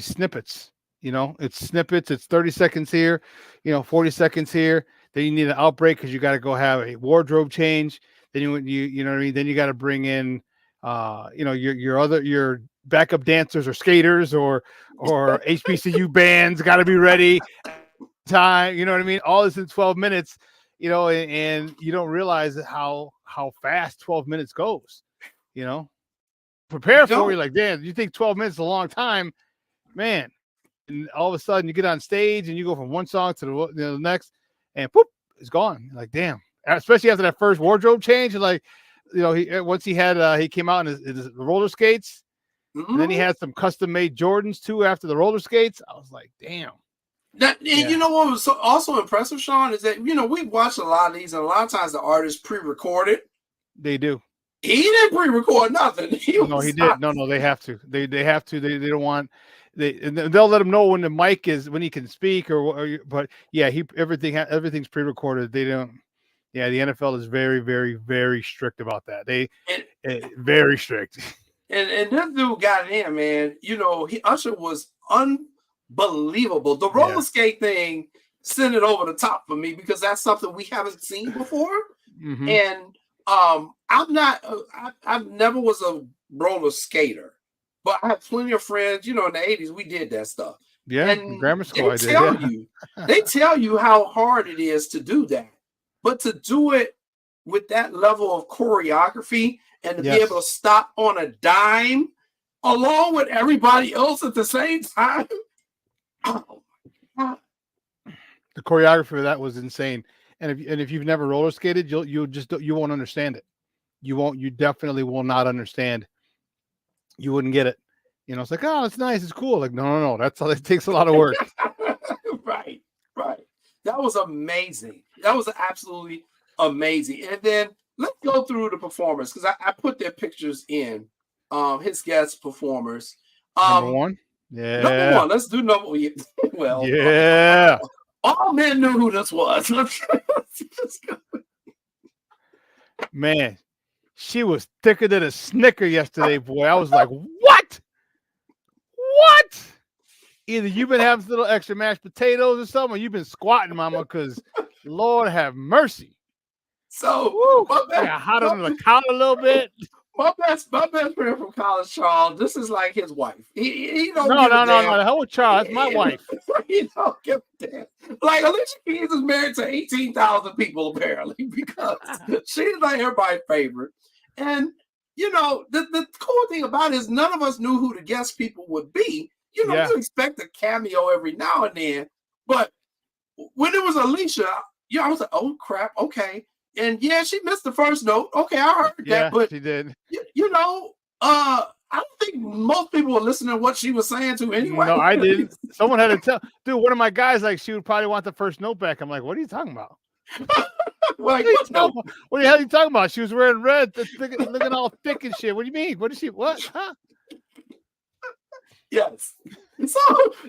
snippets. It's snippets. It's 30 seconds here, 40 seconds here. Then you need an outbreak because you got to go have a wardrobe change. Then you know what I mean. Then you got to bring in, your backup dancers or skaters or HBCU bands got to be ready. Time, you know what I mean. All this in 12 minutes, and you don't realize how fast 12 minutes goes. Prepare for you like, damn, you think 12 minutes is a long time, man. And all of a sudden you get on stage and you go from one song to the next, and poof, it's gone. Like, damn. Especially after that first wardrobe change, and like, he came out in his roller skates, and then he had some custom made Jordans too after the roller skates. I was like, damn. You know what was also impressive, Sean, is that we've watched a lot of these, and a lot of times the artists pre-recorded. They do. He didn't pre-record nothing. He did. No, they have to. They have to. They don't want. They'll let him know when the mic is, when he can speak but yeah, everything's pre-recorded. They don't. Yeah, the NFL is very, very, very strict about that. Very strict. And this dude got in, man. Usher was unbelievable. The roller skate thing sent it over the top for me, because that's something we haven't seen before. Mm-hmm. And I've never was a roller skater, but I have plenty of friends, in the 80s, we did that stuff. Yeah, and grammar school. They tell you how hard it is to do that, but to do it with that level of choreography and to be able to stop on a dime along with everybody else at the same time. Oh my God. The choreography of that was insane. And if you've never roller skated, you won't understand it. You definitely will not understand. You wouldn't get it. You know, it's like, oh, it's nice, it's cool. Like, no. It takes a lot of work. Right. That was amazing. That was absolutely amazing. And then let's go through the performers because I put their pictures in. His guest performers. Number one. Yeah. Number one. Let's do number. Well, yeah. All men knew who this was. Man, she was thicker than a Snicker yesterday, boy. I was like, what? What? Either you've been having a little extra mashed potatoes or something, or you've been squatting, mama, because Lord have mercy. So, I got hot under the collar a little bit. My best friend from college, Charles. This is like his wife. He don't. No. The hell with Charles. That's my wife. He don't give a damn. Like Alicia Keys is married to 18,000 people apparently because she's like everybody's favorite. And you know the cool thing about it is none of us knew who the guest people would be. You know, you expect a cameo every now and then, but when it was Alicia, I was like, oh crap, okay. And yeah, she missed the first note. Okay, I heard that, but she did. You know, I don't think most people were listening to what she was saying to anyway. No, I didn't. Someone had to tell. Dude, one of my guys, like, she would probably want the first note back. I'm like, what are you talking about? Like, what the hell are you talking about? She was wearing red, looking all thick and shit. What do you mean? What is she? What? Huh? Yes.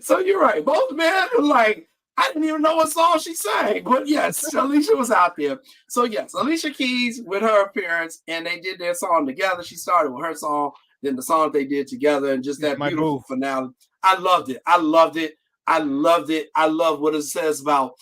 So you're right. Both men were like, I didn't even know what song she sang, but yes, Alicia was out there. So yes, Alicia Keys with her appearance, and they did their song together. She started with her song, then the song they did together, and just that beautiful finale. I loved it. I love what it says about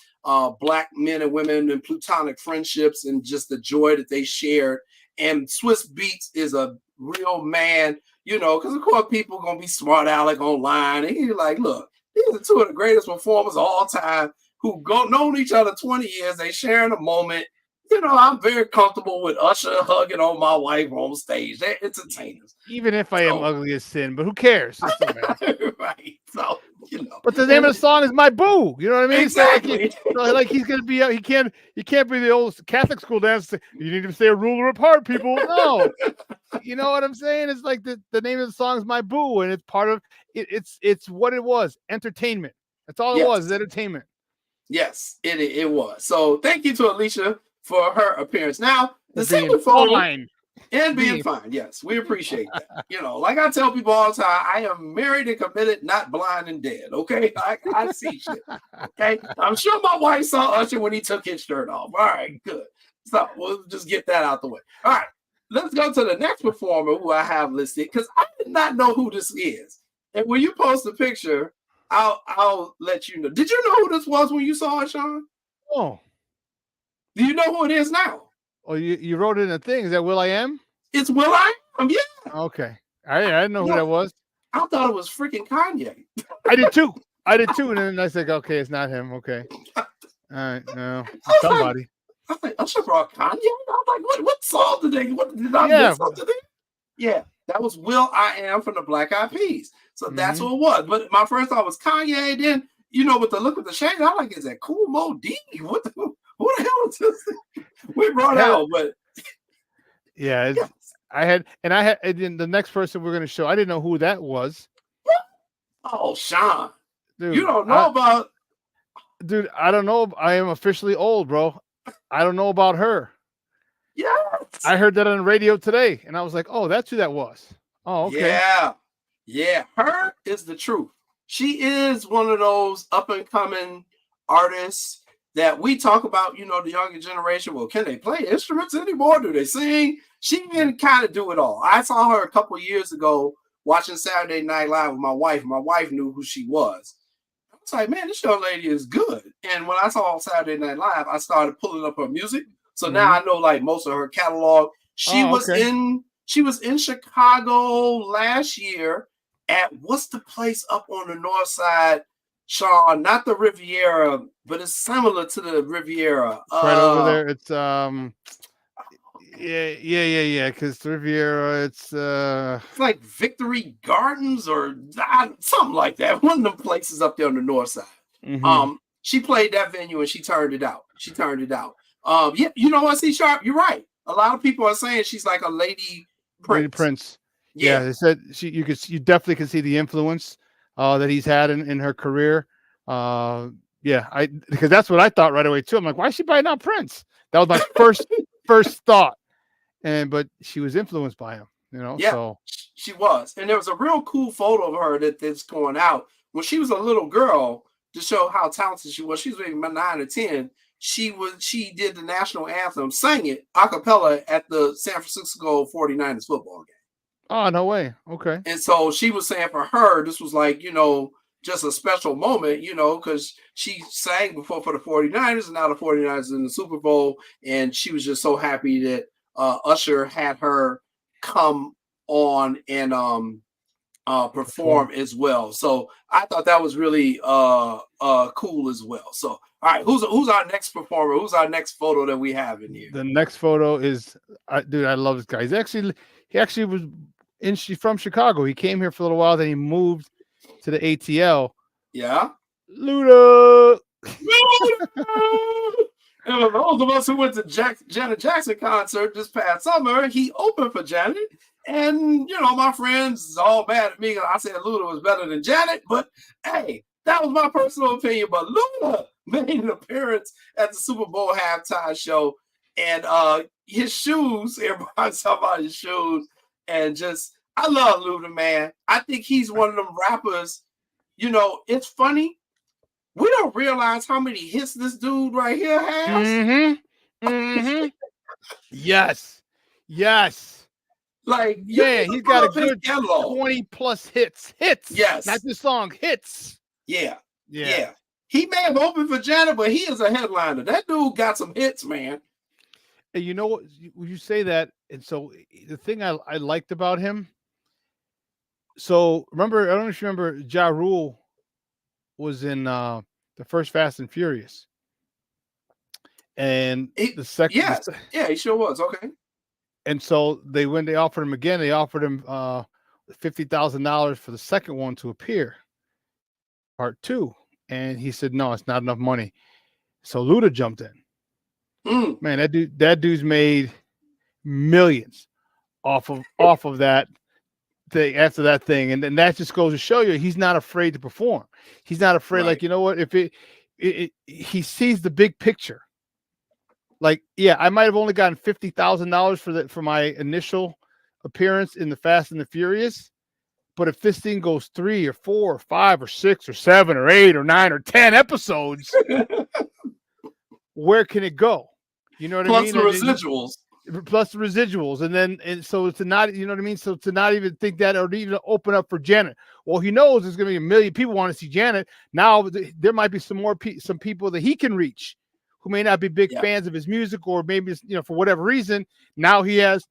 Black men and women and platonic friendships and just the joy that they shared. And Swiss Beats is a real man, you know, because of course people gonna be smart aleck online, and he's like, look. These are two of the greatest performers of all time who known each other 20 years. They sharing a moment. You know, I'm very comfortable with Usher hugging on my wife on stage. They're entertainers. Even if I am ugly as sin, but who cares? Right. So, you know. But the name of the song is My Boo. You know what I mean? Exactly. Like he's gonna be he can't be the old Catholic school dance. You need to say a ruler apart, people. No. You know what I'm saying? It's like the name of the song is My Boo, and it's part of it. It's what it was. Entertainment. That's all it was. Entertainment. Yes, it was. So thank you to Alicia for her appearance. Now the second photo and being fine. Yes, we appreciate that. You know, like I tell people all the time, I am married and committed, not blind and dead. Okay, I see shit. Okay, I'm sure my wife saw Usher when he took his shirt off. All right, good. So we'll just get that out the way. All right. Let's go to the next performer who I have listed because I did not know who this is. And when you post a picture, I'll let you know. Did you know who this was when you saw it, Sean? Oh. Do you know who it is now? Oh, you wrote it in a thing. Is that Will I Am? It's Will I Am, yeah. Okay. I didn't know who that was. I thought it was freaking Kanye. I did too. And then I said, okay, it's not him. Okay. All right, no. Somebody. I was like, Usher brought Kanye? I was like, what song did I miss something? Yeah, that was Will I Am from the Black Eyed Peas. So that's who it was. But my first thought was Kanye. Then, you know, with the look of the shade, I'm like, is that Cool Mo D? Who the hell is this? We brought out, but yeah, I had, and then the next person we're going to show, I didn't know who that was. Oh, Sean. Dude, you don't know about. Dude, I don't know. I am officially old, bro. I don't know about her. Yes. I heard that on the radio today, and I was like, oh, that's who that was. Oh, okay. Yeah. Her is the truth. She is one of those up-and-coming artists that we talk about, you know, the younger generation. Well, can they play instruments anymore? Do they sing? She can kind of do it all. I saw her a couple of years ago watching Saturday Night Live with my wife. My wife knew who she was. I was like, man, this young lady is good. And when I saw Saturday Night Live, I started pulling up her music. So now I know like most of her catalog. She was in Chicago last year at what's the place up on the north side, Sean? Not the Riviera, but it's similar to the Riviera. Right over there. It's Yeah. Because Riviera, it's It's like Victory Gardens or something like that. One of them places up there on the north side. mhm. She played that venue and she turned it out. Yeah, you know what, C Sharp, you're right. A lot of people are saying she's like a lady Lady prince. Prince. Yeah, Yeah, they said you definitely can see the influence that he's had in her career. Yeah, because that's what I thought right away too. I'm like, why is she buying out Prince? That was my first thought. But she was influenced by him, yeah, so she was. And there was a real cool photo of her that's going out when she was a little girl to show how talented she was. She was maybe 9 or 10. She did the national anthem, sang it a cappella at the San Francisco 49ers football game. oh, no way. Okay. And so she was saying for her, this was like, just a special moment, because she sang before for the 49ers and now the 49ers in the Super Bowl. And she was just so happy that Usher had her come on and perform as well. So I thought that was really cool as well. So all right, who's our next performer? Who's our next photo that we have in here? The next photo is, dude, I love this guy. He actually was from Chicago. He came here for a little while, then he moved to the ATL. Yeah. Luda. And for those of us who went to Janet Jackson concert this past summer, he opened for Janet. And, my friends all mad at me. I said Luda was better than Janet. But, hey, that was my personal opinion. But Luda made an appearance at the Super Bowl halftime show. And his shoes, everybody's talking about his shoes. And I love Luda, man. I think he's one of them rappers. It's funny. We don't realize how many hits this dude right here has. Yes. Like, man, he's got a good 20 plus hits. Yes. Not this song, hits. Yeah. He may have opened for Janet, but he is a headliner. That dude got some hits, man. And you know what? You say that, and so the thing I liked about him. So remember, I don't know if you remember, Ja Rule was in the first Fast and Furious, and the second, yeah, he sure was. Okay. And so when they offered him again, they offered him $50,000 for the second one to appear, part 2, and he said no, it's not enough money. So Luda jumped in. Man, that dude's made millions off of that thing after that thing, and then that just goes to show you he's not afraid to perform. He's not afraid. Right. Like, you know what? If he sees the big picture. Like, yeah, I might have only gotten $50,000 for my initial appearance in the Fast and the Furious, but if this thing goes 3 or 4 or 5 or 6 or 7 or 8 or 9 or 10 episodes, where can it go? You know what I mean? Plus the residuals, and so to not, you know what I mean? So to not even think that, or even open up for Janet. Well, he knows there's going to be a million people want to see Janet. Now there might be some people that he can reach who may not be big fans of his music, or maybe for whatever reason. Now he has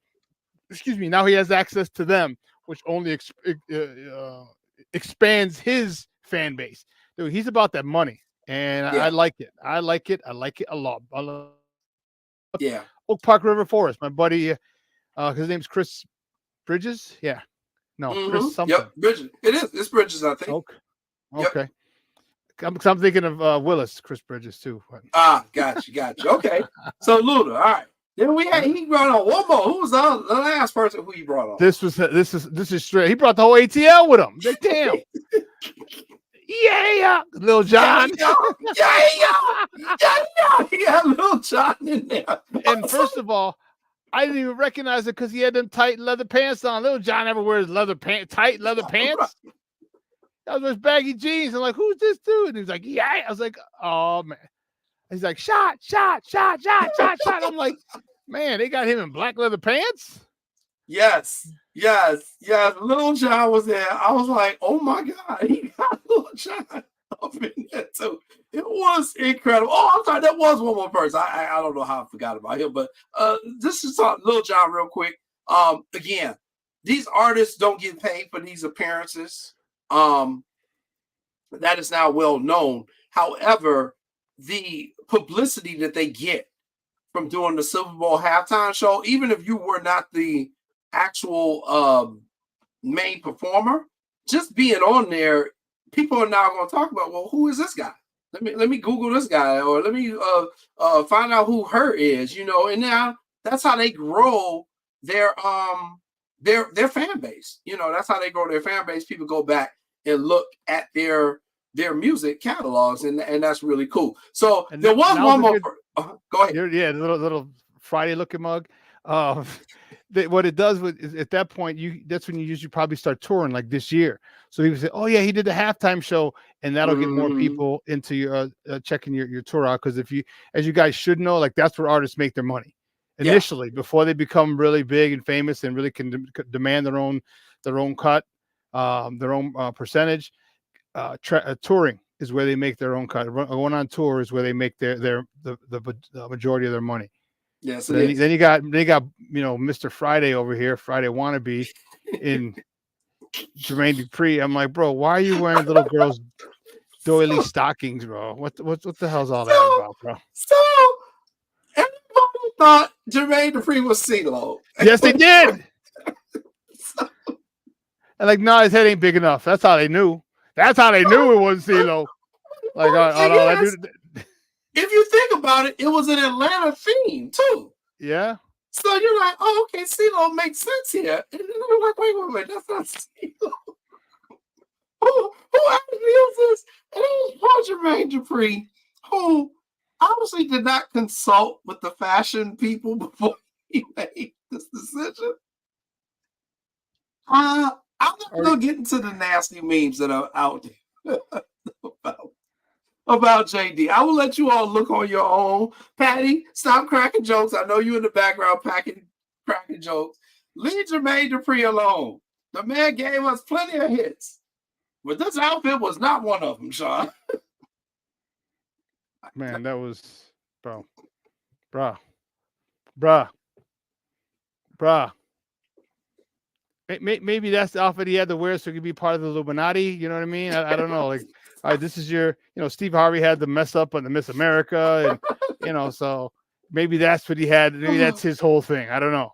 access to them, which only expands his fan base. Dude, he's about that money, and I like it. I like it a lot. Yeah. Oak Park River Forest. My buddy, his name's Chris Bridges. Yeah. No, Chris something. Yep, Bridges. It is. It's Bridges, I think. Okay. Yep. I'm thinking of Willis, Chris Bridges too. Gotcha. Okay. So Luda, all right. Then he brought on one more. Who was the last person who he brought on? This is straight. He brought the whole ATL with him. Damn. Yeah, Lil Jon. Yeah. He had Lil Jon in there. And first of all, I didn't even recognize it because he had them tight leather pants on. Lil Jon never wears tight leather pants. That was his baggy jeans. I'm like, who's this dude? And he's like, yeah. I was like, oh man. He's like, shot. I'm like, man, they got him in black leather pants. Yes. Lil Jon was there. I was like, oh my God, he got Lil Jon up in there too. It was incredible. Oh, I'm sorry, that was one more person. I don't know how I forgot about him, but just to talk Lil Jon real quick. Again, these artists don't get paid for these appearances. That is now well known. However, the publicity that they get from doing the Super Bowl halftime show, even if you were not the actual main performer, just being on there, people are now going to talk about, well, who is this guy? Let me Google this guy, or let me find out who her is, you know. And now that's how they grow their fan base. You know, that's how they grow their fan base. People go back and look at their music catalogs, and that's really cool. So And there was one more. Go ahead. Yeah, the little Friday looking mug. What it does is at that point, that's when you usually probably start touring, like this year. So he would say, "Oh yeah, he did the halftime show," and that'll get more people into your checking your tour out. Because as you guys should know, like that's where artists make their money initially before they become really big and famous and really can demand their own cut, their own percentage. Touring is where they make their own cut. Going on tour is where they make the majority of their money. Yes, then you got Mr. Friday over here, Friday wannabe, in Jermaine Dupri. I'm like, bro, why are you wearing little girls' doily stockings, bro? What the hell's all that about, bro? So everybody thought Jermaine Dupri was CeeLo. Yes, they did. And like, no, his head ain't big enough. That's how they knew. That's how they knew it wasn't CeeLo. Like, if you think about it, it was an Atlanta theme too. Yeah. So you're like, oh, okay, CeeLo makes sense here. And then you're like, wait, that's not CeeLo. Who actually is this? And it was poor Jermaine Dupri, who obviously did not consult with the fashion people before he made this decision. I'm not going to get into the nasty memes that are out there about JD. I will let you all look on your own. Patty, stop cracking jokes. I know you in the background cracking jokes. Leave Jermaine Dupri alone. The man gave us plenty of hits. But this outfit was not one of them, Sean. Man, that was, bruh. Maybe that's the outfit he had to wear so he could be part of the Illuminati. You know what I mean? I don't know. Like, all right, this is your, Steve Harvey had the mess up on the Miss America, and so maybe that's what he had. Maybe that's his whole thing. I don't know.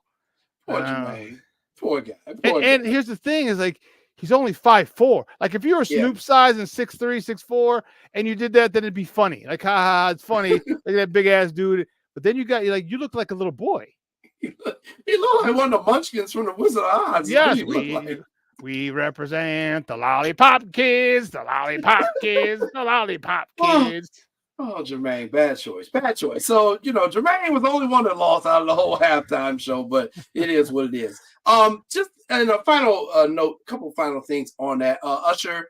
Poor Jermaine. Poor guy. And here's the thing: is like he's only 5'4". Like if you were Snoop size and 6'3", 6'4", and you did that, then it'd be funny. Like, ha, it's funny. Look at that big ass dude. But then you look like a little boy. He looked like one of the munchkins from the Wizard of Oz. Yes, we represent the lollipop kids, the lollipop kids, the lollipop kids. Oh, Jermaine, bad choice. So, Jermaine was the only one that lost out of the whole halftime show, but it is what it is. Just in a final note, couple final things on that. Usher,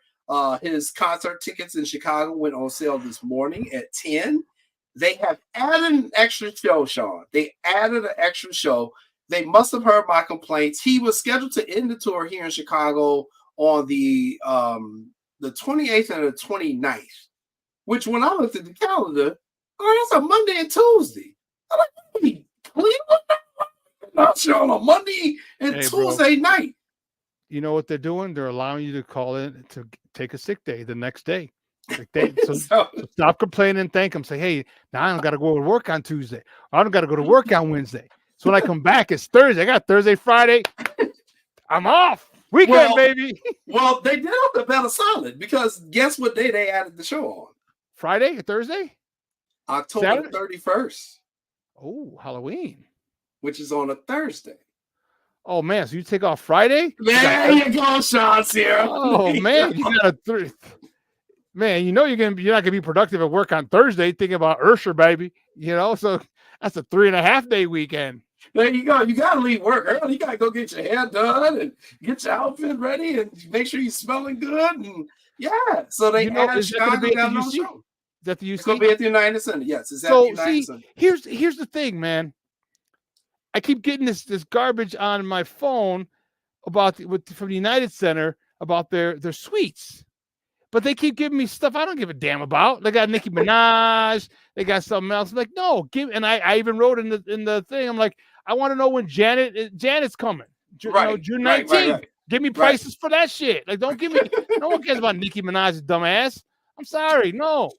his concert tickets in Chicago went on sale this morning at 10. They have added an extra show, Sean. They added an extra show. They must have heard my complaints. He was scheduled to end the tour here in Chicago on the 28th and the 29th, which when I looked at the calendar, that's a Monday and Tuesday. I'm like, Cleveland? Not Sean, on Monday and Tuesday night. You know what they're doing? They're allowing you to call in to take a sick day the next day. So stop complaining and thank them. Say, hey, now I don't got to go to work on Tuesday. I don't got to go to work on Wednesday. So when I come back, it's Thursday. I got Thursday, Friday. I'm off. Weekend, baby. Well, they did have the better solid because guess what day they added the show on? Friday or Thursday? October 31st. Oh, Halloween. Which is on a Thursday. Oh, man. So you take off Friday? There you go, Sean Sierra. Oh, man. You got a man, you're not gonna be productive at work on Thursday thinking about Ursher, baby. So that's a 3.5 day weekend. There you go. You gotta leave work early. You gotta go get your hair done and get your outfit ready and make sure you're smelling good. And so they added Chicago down on the show. Is that the UC? It's gonna be at the United Center. Yes, it's at the United Center. Here's the thing, man. I keep getting this garbage on my phone from the United Center about their suites. But they keep giving me stuff I don't give a damn about. They got Nicki Minaj. They got something else. I'm like, no, and I even wrote in the thing. I'm like, I want to know when Janet's coming. June 19th. Right. Give me prices for that shit. Like, don't give me. No one cares about Nicki Minaj's dumbass. I'm sorry, no.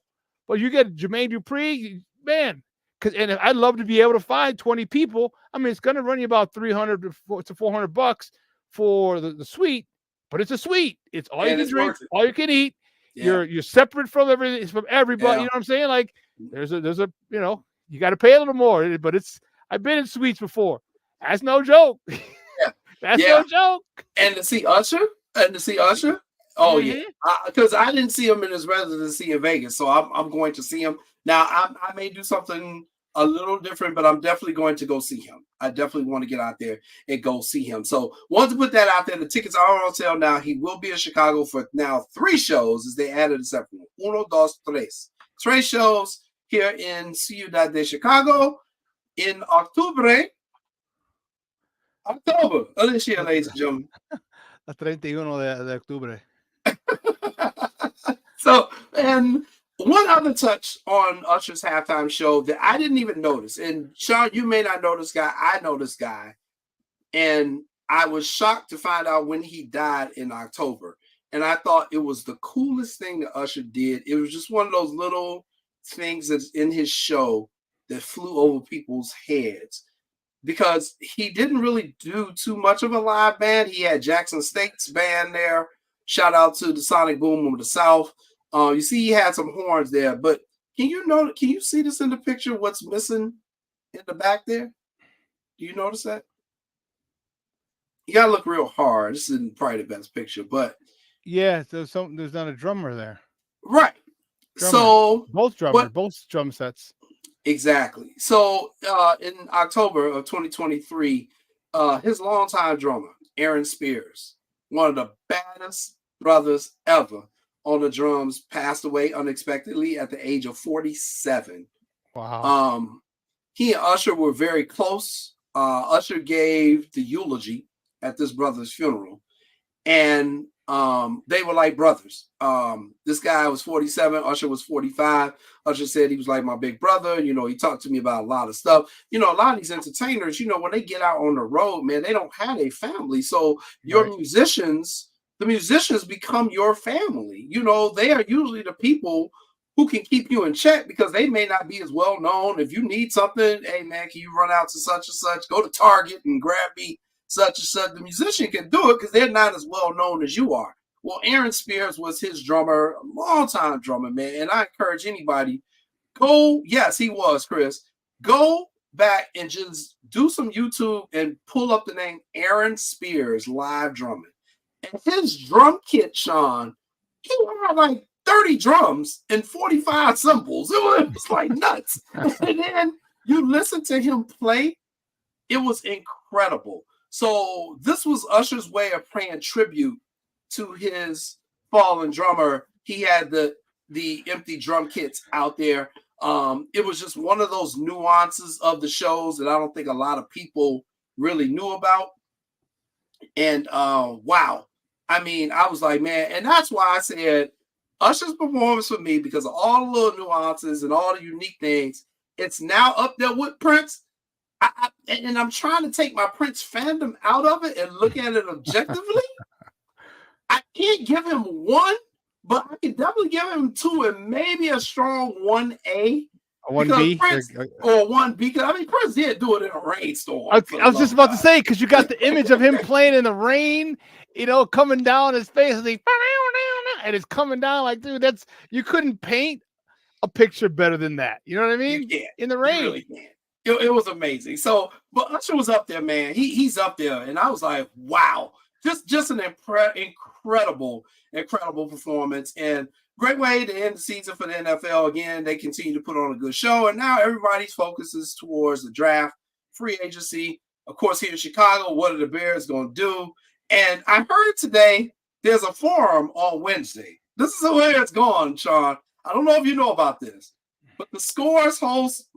But you get Jermaine Dupri, man. and I'd love to be able to find 20 people. I mean, it's going to run you about $300 to $400 for the suite, but it's a suite. It's all you can drink, all you can eat. Yeah. You're separate from everything, from everybody. Yeah. You know what I'm saying? Like there's a you got to pay a little more, but I've been in suites before. That's no joke. Yeah. That's no joke. And to see Usher, oh yeah, because I didn't see him in his residency in Vegas, so I'm going to see him now. I may do something a little different, but I'm definitely going to go see him. I definitely want to get out there and go see him. So wanted to put that out there. The tickets are on sale now. He will be in Chicago for now 3 shows, as they added a separate one. 1, 2, 3. 3 shows here in Ciudad de Chicago in October. This year, ladies and gentlemen. El 31 de octubre. So, and one other touch on Usher's halftime show that I didn't even notice, and Sean, you may not know this guy. I know this guy, and I was shocked to find out when he died in October. And I thought it was the coolest thing that Usher did. It was just one of those little things that's in his show that flew over people's heads, because he didn't really do too much of a live band. He had Jackson State's band there. Shout out to the Sonic Boom of the South. You see, he had some horns there, but can you see this in the picture? What's missing in the back there? Do you notice that? You gotta look real hard. This isn't probably the best picture, but yeah, there's not a drummer there. Right. Drummer. So both drum sets. Exactly. So in October of 2023, his longtime drummer, Aaron Spears, one of the baddest brothers ever on the drums, passed away unexpectedly at the age of 47. Wow. He and Usher were very close. Usher gave the eulogy at this brother's funeral, and they were like brothers. This guy was 47, Usher was 45. Usher said he was like my big brother. You know, he talked to me about a lot of stuff. You know, a lot of these entertainers, you know, when they get out on the road, man, they don't have a family. So your musicians, the musicians become your family. You know, they are usually the people who can keep you in check, because they may not be as well known. If you need something, hey man, can you run out to such and such? Go to Target and grab me such and such. The musician can do it because they're not as well known as you are. Well, Aaron Spears was his drummer, a long-time drummer, man. And I encourage anybody, yes, he was, Chris. Go back and just do some YouTube and pull up the name Aaron Spears live drumming. And his drum kit, Sean, he had like 30 drums and 45 cymbals. It was like nuts. And then you listen to him play, it was incredible. So this was Usher's way of paying tribute to his fallen drummer. He had the empty drum kits out there. It was just one of those nuances of the shows that I don't think a lot of people really knew about. And wow. I mean, I was like, man, and that's why I said Usher's performance for me, because of all the little nuances and all the unique things, it's now up there with Prince. And I'm trying to take my Prince fandom out of it and look at it objectively. I can't give him 1, but I can definitely give him 2 and maybe a strong 1A. 1B or 1B, because I mean Prince did do it in a rainstorm. I was just about to say, because you got the image of him playing in the rain, you know, coming down his face, and it's coming down like, dude, you couldn't paint a picture better than that. You know what I mean? In the rain. You really can't. It was amazing. So, but Usher was up there, man. He's up there, and I was like, wow, just an incredible performance, and great way to end the season for the NFL. Again, they continue to put on a good show, and now everybody's focus is towards the draft, free agency. Of course, here in Chicago, what are the Bears going to do? And I heard today there's a forum on Wednesday. This is the way it's gone, Sean. I don't know if you know about this, but the Scores host,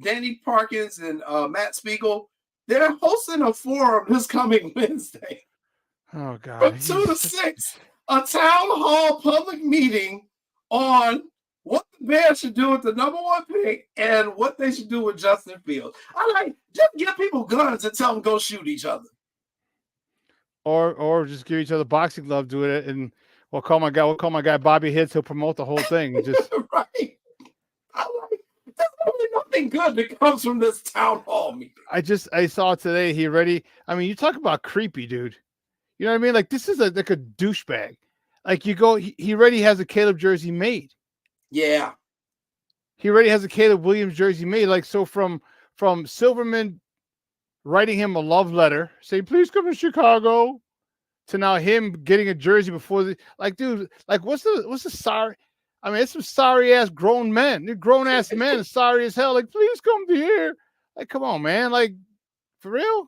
Danny Parkins and Matt Spiegel, they're hosting a forum this coming Wednesday. Oh, God. From 2 to 6, a town hall public meeting on what the Bears should do with the number 1 pick and what they should do with Justin Fields. I like, just give people guns and tell them go shoot each other. Or just give each other boxing gloves, do it, and we'll call my guy Bobby Hits. He'll promote the whole thing. Just right. I like, there's really nothing good that comes from this town hall meeting. I saw today. I mean, you talk about creepy, dude. You know what I mean? Like this is like a douchebag. Like you go, he already has a Caleb jersey made. Yeah. He already has a Caleb Williams jersey made. Like so from Silverman writing him a love letter saying, please come to Chicago, to now him getting a jersey before dude, like what's the sorry? I mean, it's some sorry ass grown men. They're grown ass men, sorry as hell. Like, please come to here. Like, come on, man. Like, for real?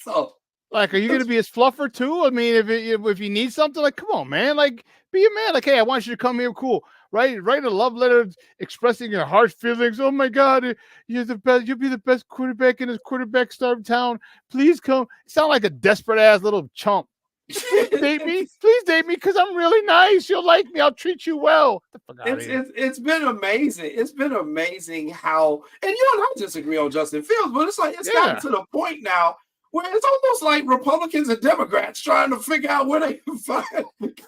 So like, are you gonna be his fluffer too? I mean, if you need something, like, come on, man. Like, be a man. Like, hey, I want you to come here. Cool. Write a love letter expressing your heart feelings. Oh my God, you're the best. You'll be the best quarterback in this quarterback-starved town. Please come. You sound like a desperate ass little chump. Please date me. Please date me because I'm really nice. You'll like me. I'll treat you well. It's been amazing. It's been amazing how, and you and I disagree on Justin Fields, but it's like it's gotten to the point now where it's almost like Republicans and Democrats trying to figure out where they can find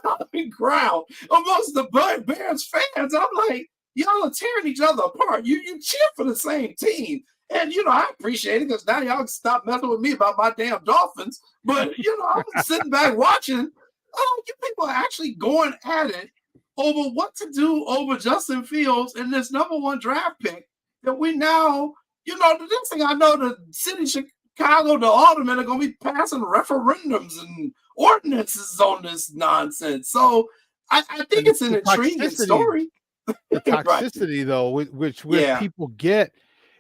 common ground amongst the Bears fans. I'm like, y'all are tearing each other apart. You cheer for the same team. And, I appreciate it because now y'all can stop messing with me about my damn Dolphins. But, I'm sitting back watching. Oh, you people are actually going at it over what to do over Justin Fields and this number one draft pick that we now, the next thing I know, the city of Chicago, the aldermen are going to be passing referendums and ordinances on this nonsense. So I think it's an intriguing story. The toxicity, though, which people get.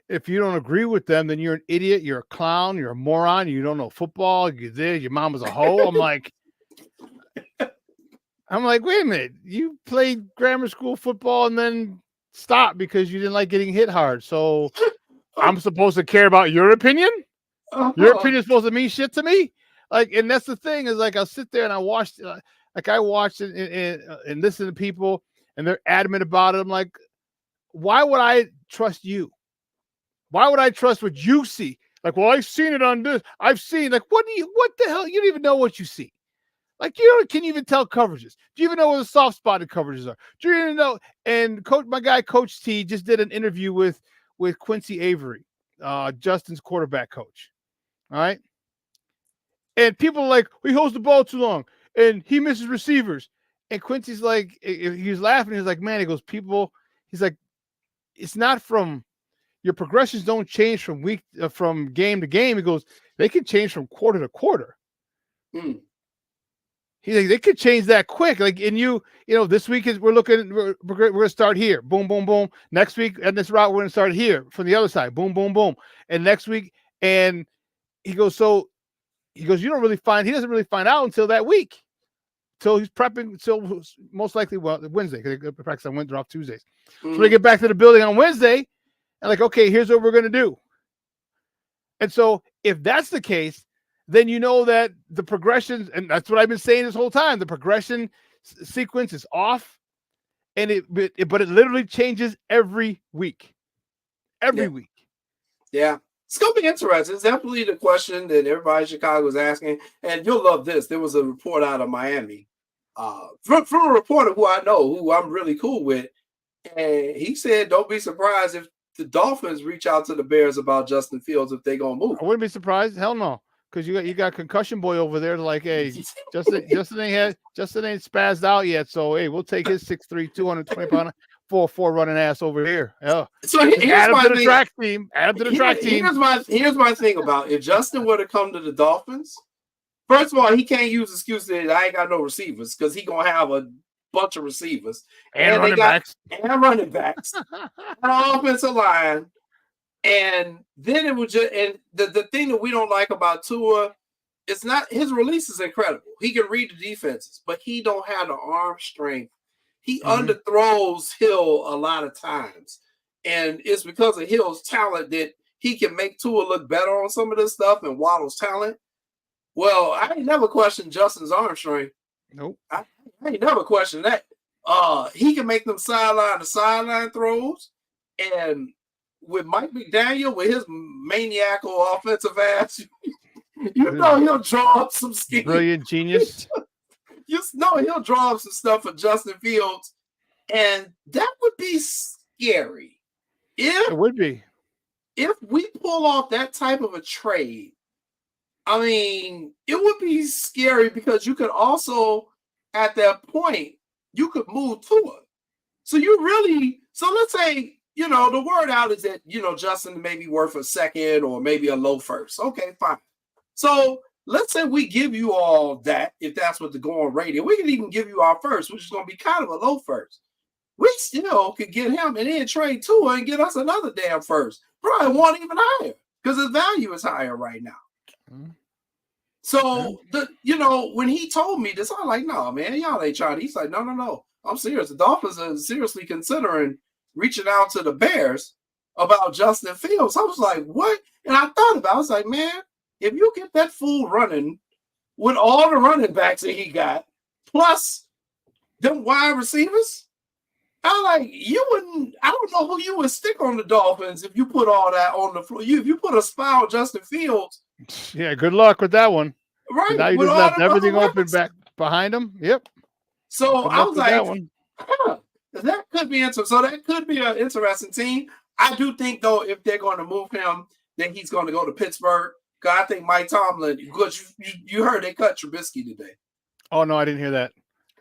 If you don't agree with them, then you're an idiot. You're a clown. You're a moron. You don't know football. Your mom was a hoe. I'm like, wait a minute. You played grammar school football and then stopped because you didn't like getting hit hard. So I'm supposed to care about your opinion? Your opinion is supposed to mean shit to me? Like, and that's the thing is like, I'll sit there and I watched it and listen to people and they're adamant about it. I'm like, why would I trust you? Why would I trust what you see? Like, well, I've seen it on this. I've seen, like, what the hell? You don't even know what you see. Like, can you even tell coverages? Do you even know where the soft spotted coverages are? Do you even know? And my guy, Coach T, just did an interview with Quincy Avery, Justin's quarterback coach. All right. And people are like, he holds the ball too long and he misses receivers. And Quincy's like, he was laughing. He's like, man, he goes, he's like, it's not from, your progressions don't change from game to game. He goes, they can change from quarter to quarter. He's like, they could change that quick. Like, and this week we're going to start here. Boom, boom, boom. Next week at this route, we're going to start here from the other side. Boom, boom, boom. And next week, and he goes, you don't really he doesn't really find out until that week. So he's prepping, so most likely, Wednesday, because they practice on Wednesday, off Tuesdays. So they get back to the building on Wednesday. And like, okay, here's what we're going to do. And so if that's the case, then you know that the progressions, and that's what I've been saying this whole time, the progression sequence is off, but it literally changes every week. Every week. Yeah. It's going to be interesting. It's definitely the question that everybody in Chicago is asking. And you'll love this. There was a report out of Miami from a reporter who I know, who I'm really cool with. And he said, don't be surprised if the Dolphins reach out to the Bears about Justin Fields if they're gonna move. I wouldn't be surprised. Hell no, because you got concussion boy over there. Like, hey, Justin ain't spazzed out yet. So hey, we'll take his 6'3", 220 pound 4'4" running ass over here. Yeah. So here's my thing. Track team. Add him to the track team. Here's my thing about if Justin were to come to the Dolphins. First of all, he can't use the excuse that I ain't got no receivers because he gonna have a bunch of receivers and running backs and offensive line, and then it would just the thing that we don't like about Tua, it's not his release is incredible. He can read the defenses, but he don't have the arm strength. He underthrows Hill a lot of times, and it's because of Hill's talent that he can make Tua look better on some of this stuff and Waddle's talent. Well, I ain't never questioned Justin's arm strength. Nope. I ain't never questioned that. He can make them sideline to sideline throws. And with Mike McDaniel, with his maniacal offensive ass, he'll draw up some schemes. Brilliant genius. He'll draw up some stuff for Justin Fields. And that would be scary. It would be. If we pull off that type of a trade, I mean, it would be scary because you could also, at that point, you could move Tua. So let's say, the word out is that, Justin may be worth a second or maybe a low first. Okay, fine. So let's say we give you all that, if that's what the going rate is. We can even give you our first, which is going to be kind of a low first. We still could get him and then trade Tua and get us another damn first. Probably one even higher because his value is higher right now. Mm-hmm. So, when he told me this, I'm like, no, man, y'all ain't trying. He's like, no. I'm serious. The Dolphins are seriously considering reaching out to the Bears about Justin Fields. I was like, what? And I thought about it. I was like, man, if you get that fool running with all the running backs that he got, plus them wide receivers, I'm like, I don't know who you would stick on the Dolphins if you put all that on the floor. If you put a spy on Justin Fields. Yeah, good luck with that one. Right. Now you just left everything open back behind him. Yep. So I was like, that could be interesting. So that could be an interesting team. I do think, though, if they're going to move him, then he's going to go to Pittsburgh. Because I think Mike Tomlin, because you heard they cut Trubisky today. Oh, no, I didn't hear that.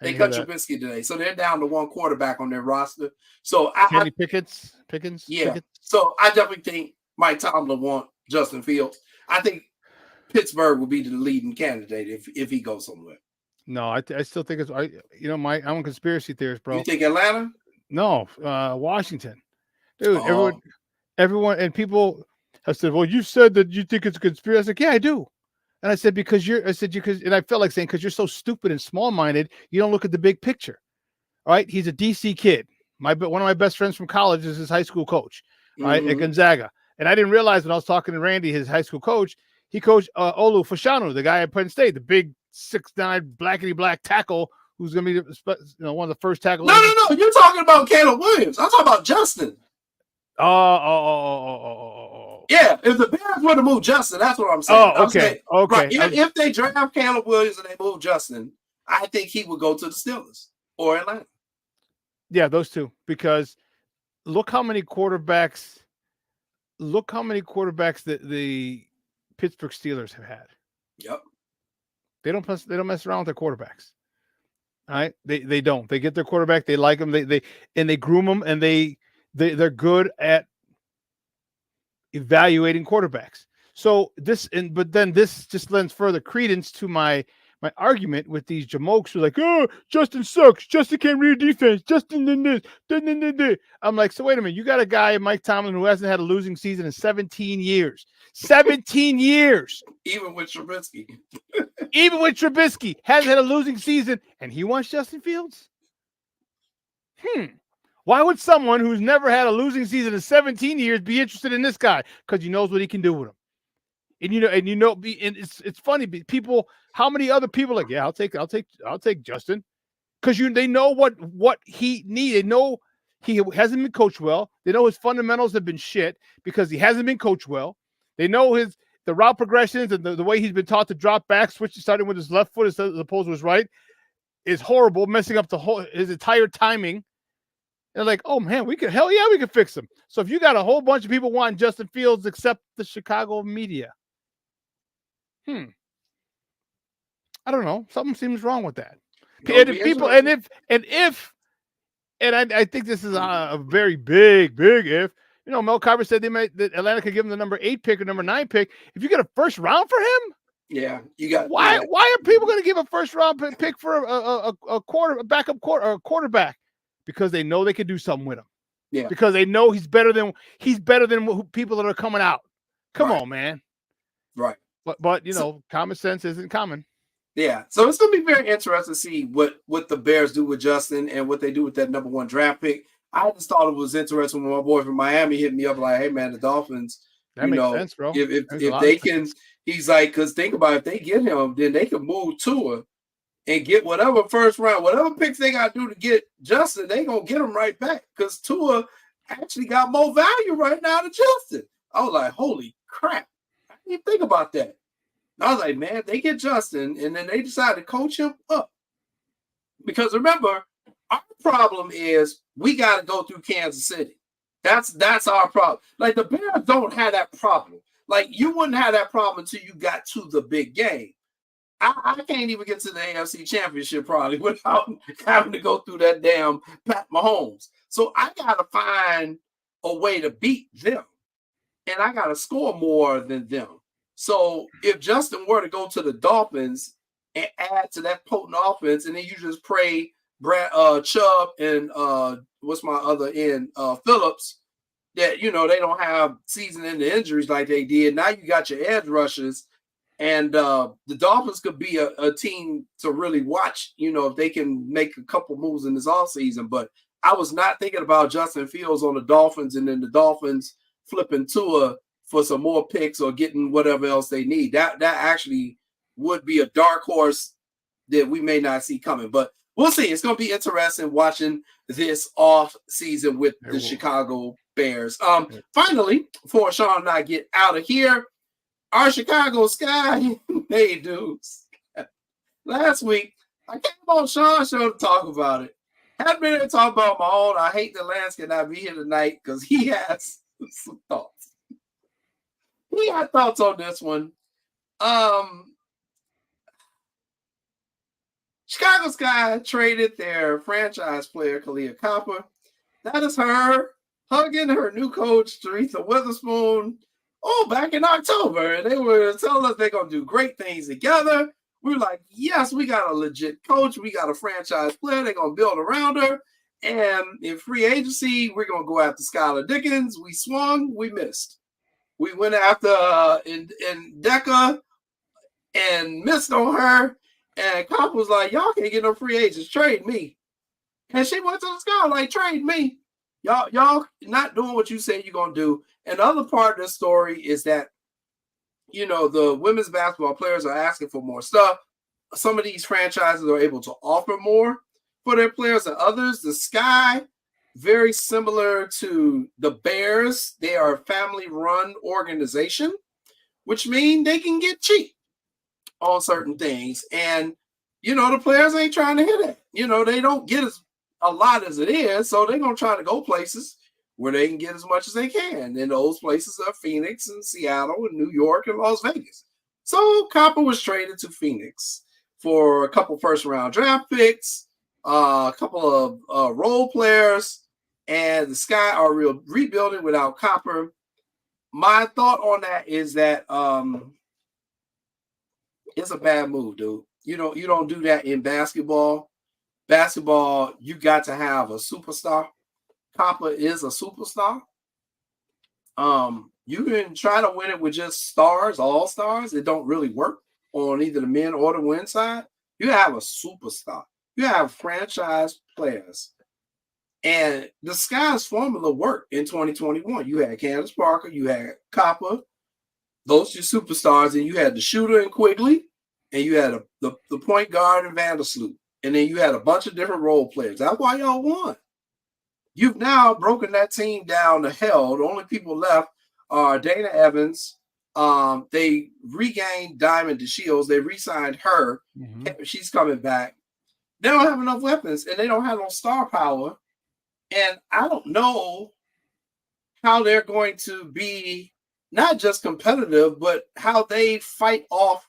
They cut Trubisky today. So they're down to one quarterback on their roster. So Kenny Pickens? Yeah. Pickens? So I definitely think Mike Tomlin want Justin Fields. I think Pittsburgh will be the leading candidate if he goes somewhere. No, I still think I'm a conspiracy theorist, bro. You think Atlanta? No, Washington. Dude, everyone and people have said, well, you said that you think it's a conspiracy. I was like, yeah, I do. And I said, and I felt like saying, because you're so stupid and small-minded, you don't look at the big picture. All right. He's a DC kid. One of my best friends from college is his high school coach, right, at Gonzaga. And I didn't realize when I was talking to Randy, his high school coach, he coached Olu Fashanu, the guy at Penn State, the big 6'9" blackety-black tackle who's going to be one of the first tackles. No. You're talking about Caleb Williams. I'm talking about Justin. Oh. Yeah, if the Bears were to move Justin, that's what I'm saying. Oh, okay. Right, if they draft Caleb Williams and they move Justin, I think he would go to the Steelers or Atlanta. Yeah, those two. Because look how many quarterbacks that the Pittsburgh Steelers have had. Yep. They don't mess around with their quarterbacks. All right? They don't. They get their quarterback, they like them, they groom them, and they're good at evaluating quarterbacks. But then this just lends further credence to my argument with these jamokes who are like, oh, Justin sucks. Justin can't read defense. Justin did this. I'm like, so wait a minute. You got a guy, Mike Tomlin, who hasn't had a losing season in 17 years. 17 years. Even with Trubisky. Hasn't had a losing season, and he wants Justin Fields? Why would someone who's never had a losing season in 17 years be interested in this guy? Because he knows what he can do with him. And it's funny. People, how many other people are like, yeah, I'll take Justin, because they know what he needs. They know he hasn't been coached well. They know his fundamentals have been shit because he hasn't been coached well. They know the route progressions and the way he's been taught to drop back, starting with his left foot as opposed to his right, is horrible, messing up his entire timing. They're like, oh man, we can fix him. So if you got a whole bunch of people wanting Justin Fields except the Chicago media, I don't know. Something seems wrong with that. I think this is a very big if. Mel Kiper said that Atlanta could give him the number 8 pick or number 9 pick. If you get a first round for him, yeah, you got. Why are people going to give a first round pick for a quarterback? Because they know they can do something with him. Yeah. Because they know he's better than people that are coming out. Come on, man. Right. But common sense isn't common. Yeah. So it's going to be very interesting to see what the Bears do with Justin and what they do with that number 1 draft pick. I just thought it was interesting when my boy from Miami hit me up like, hey man, the Dolphins, that makes sense, bro. If they can, he's like, because think about it, if they get him, then they can move Tua and get whatever first round, whatever picks they got to do to get Justin, they going to get him right back because Tua actually got more value right now than Justin. I was like, holy crap. I didn't even think about that. I was like, man, they get Justin and then they decide to coach him up. Because remember, our problem is we got to go through Kansas City. That's our problem. Like the Bears don't have that problem. Like you wouldn't have that problem until you got to the big game. I can't even get to the AFC Championship probably without having to go through that damn Pat Mahomes. So I gotta find a way to beat them, and I gotta score more than them. So if Justin were to go to the Dolphins and add to that potent offense, and then you just pray Brad Chubb and what's my other end Phillips that they don't have season-ending injuries like they did. Now you got your edge rushers, and the Dolphins could be a team to really watch. If they can make a couple moves in this offseason. But I was not thinking about Justin Fields on the Dolphins, and then the Dolphins flipping Tua for some more picks or getting whatever else they need. That actually would be a dark horse that we may not see coming. But we'll see. It's going to be interesting watching this off season with the Chicago Bears. Finally, before Sean and I get out of here, our Chicago Sky hey dudes. Last week, I came on Sean's show to talk about it. Hadn't been here to talk about my own. I hate that Lance cannot be here tonight because he has some thoughts. He had thoughts on this one. Chicago Sky traded their franchise player, Kalia Copper. That is her hugging her new coach, Teresa Witherspoon, back in October. And they were telling us they're going to do great things together. We were like, yes, we got a legit coach. We got a franchise player. They're going to build around her. And in free agency, we're going to go after Skylar Dickens. We swung. We missed. We went after in Deca and missed on her. And Cop was like, y'all can't get no free agents. Trade me. And she went to the Sky like, trade me. Y'all not doing what you said you're going to do. And the other part of the story is that, the women's basketball players are asking for more stuff. Some of these franchises are able to offer more for their players than others. The Sky, very similar to the Bears. They are a family-run organization, which means they can get cheap on certain things. And, the players ain't trying to hit it. They don't get a lot as it is, so they're going to try to go places where they can get as much as they can. And those places are Phoenix and Seattle and New York and Las Vegas. So Copper was traded to Phoenix for a couple first-round draft picks, a couple of role players, and the Sky are rebuilding without Copper. My thought on that is that it's a bad move, dude. You don't do that in basketball. Basketball, you got to have a superstar. Copper is a superstar. You can try to win it with just stars, all stars. It don't really work on either the men or the women's side. You have a superstar. You have franchise players. And the Sky's formula worked in 2021. You had Candace Parker, you had Copper, those two superstars, and you had the shooter in Quigley, and you had the point guard in Vandersloot. And then you had a bunch of different role players. That's why y'all won. You've now broken that team down to hell. The only people left are Dana Evans. They regained Diamond DeShields. They re-signed her. Mm-hmm. She's coming back. They don't have enough weapons, and they don't have no star power. And I don't know how they're going to be not just competitive, but how they fight off.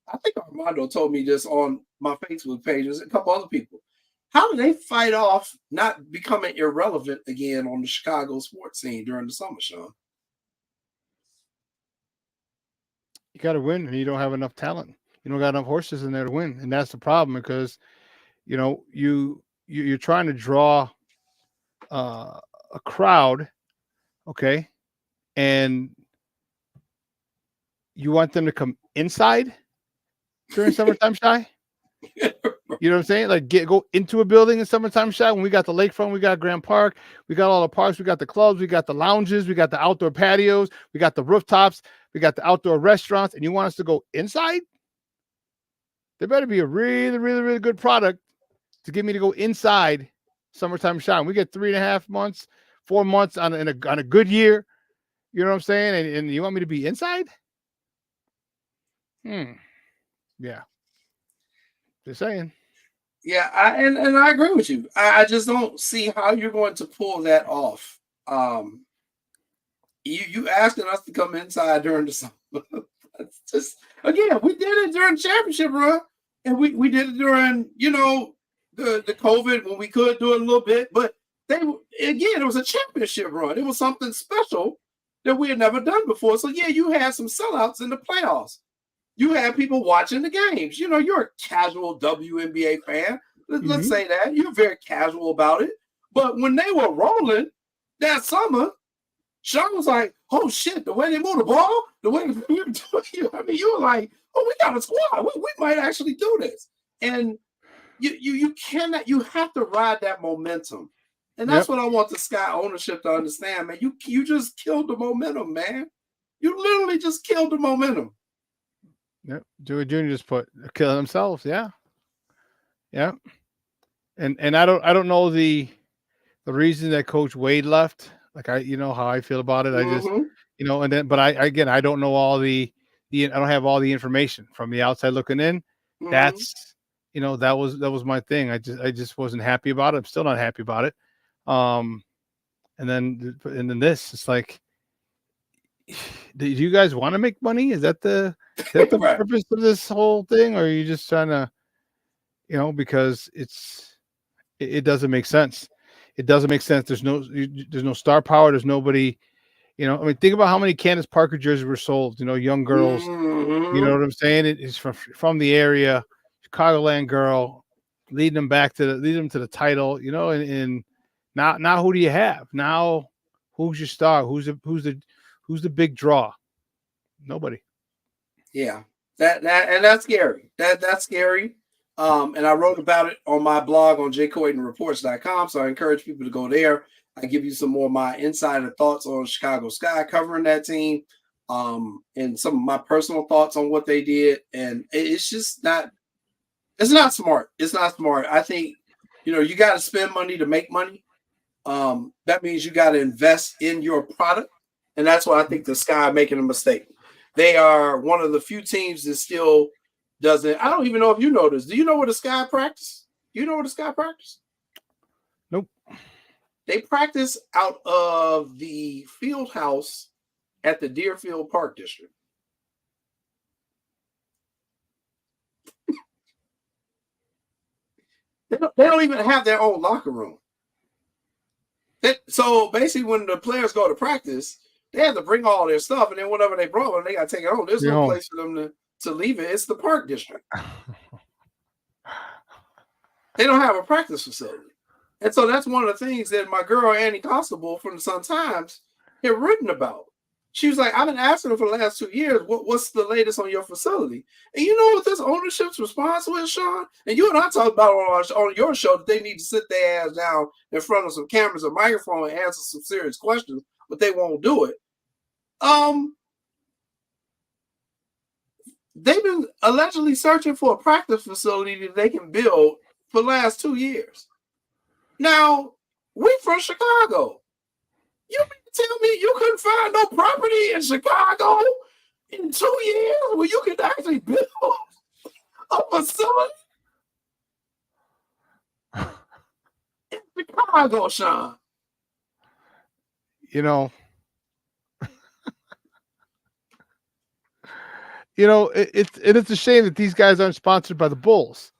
I think Armando told me this on my Facebook page. There's a couple other people. How do they fight off not becoming irrelevant again on the Chicago sports scene during the summer, Sean? You got to win, and you don't have enough talent. You don't got enough horses in there to win, and that's the problem because, you're trying to draw a crowd, okay, and you want them to come inside during summertime shy. You know what I'm saying? Like go into a building in summertime shy. When we got the lakefront, we got Grand Park, we got all the parks, we got the clubs, we got the lounges, we got the outdoor patios, we got the rooftops, we got the outdoor restaurants, and you want us to go inside? There better be a really, really, really good product to get me to go inside summertime shy. We get 3.5 months, 4 months on a good year. You know what I'm saying? And you want me to be inside? Yeah. Just saying. Yeah, and I agree with you. I just don't see how you're going to pull that off Um, you asking us to come inside during the summer. It's just again, we did it during the championship run, and we did it during the COVID when we could do it a little bit, but it was a championship run. It was something special that we had never done before. So yeah, you had some sellouts in the playoffs. You had people watching the games. You're a casual WNBA fan. Let's say that. You're very casual about it. But when they were rolling that summer, Sean was like, "Oh shit, the way they move the ball, the way we were doing." I mean, you were like, "Oh, we got a squad. We might actually do this." And you cannot. You have to ride that momentum, and that's what I want the Sky ownership to understand, man. You just killed the momentum, man. You literally just killed the momentum. Yep. Joey Jr. just put killing themselves. Yeah. Yeah. And I don't know the reason that Coach Wade left. Like how I feel about it. I just but I don't know all I don't have all the information from the outside looking in. That's that was my thing. I just wasn't happy about it. I'm still not happy about it. And then this, it's like, do you guys want to make money? Is that the Right. purpose of this whole thing, or are you just trying to, because it doesn't make sense. It doesn't make sense. There's no star power. There's nobody. I mean, think about how many Candace Parker jerseys were sold. Young girls. You know what I'm saying? It's from the area, Chicagoland girl, leading them to the title. And now who do you have? Now who's your star? Who's the big draw? Nobody. Yeah, that's scary. That's scary. And I wrote about it on my blog on jcoydenreports.com. So I encourage people to go there. I give you some more of my insider thoughts on Chicago Sky covering that team, and some of my personal thoughts on what they did. And it's just not. It's not smart. It's not smart. I think you got to spend money to make money. That means you got to invest in your product, and that's why I think the Sky are making a mistake. They are one of the few teams that still doesn't. I don't even know if you know this. Do you know where the Sky practice? You know where the Sky practice? Nope. They practice out of the field house at the Deerfield Park District. They don't even have their own locker room. So basically, when the players go to practice, they have to bring all their stuff, and then whatever they brought, they got to take it home. There's no place for them to leave it. It's the Park District. They don't have a practice facility. And so that's one of the things that my girl, Annie Constable from the Sun-Times, had written about. She was like, I've been asking her for the last 2 years, what's the latest on your facility? And you know what this ownership's response was, Sean? And you and I talked about on your show that they need to sit their ass down in front of some cameras or microphone and answer some serious questions, but they won't do it. They've been allegedly searching for a practice facility that they can build for the last 2 years. Now, we from Chicago. You mean to tell me you couldn't find no property in Chicago in 2 years where you could actually build a facility? In Chicago, Sean. It's a shame that these guys aren't sponsored by the Bulls.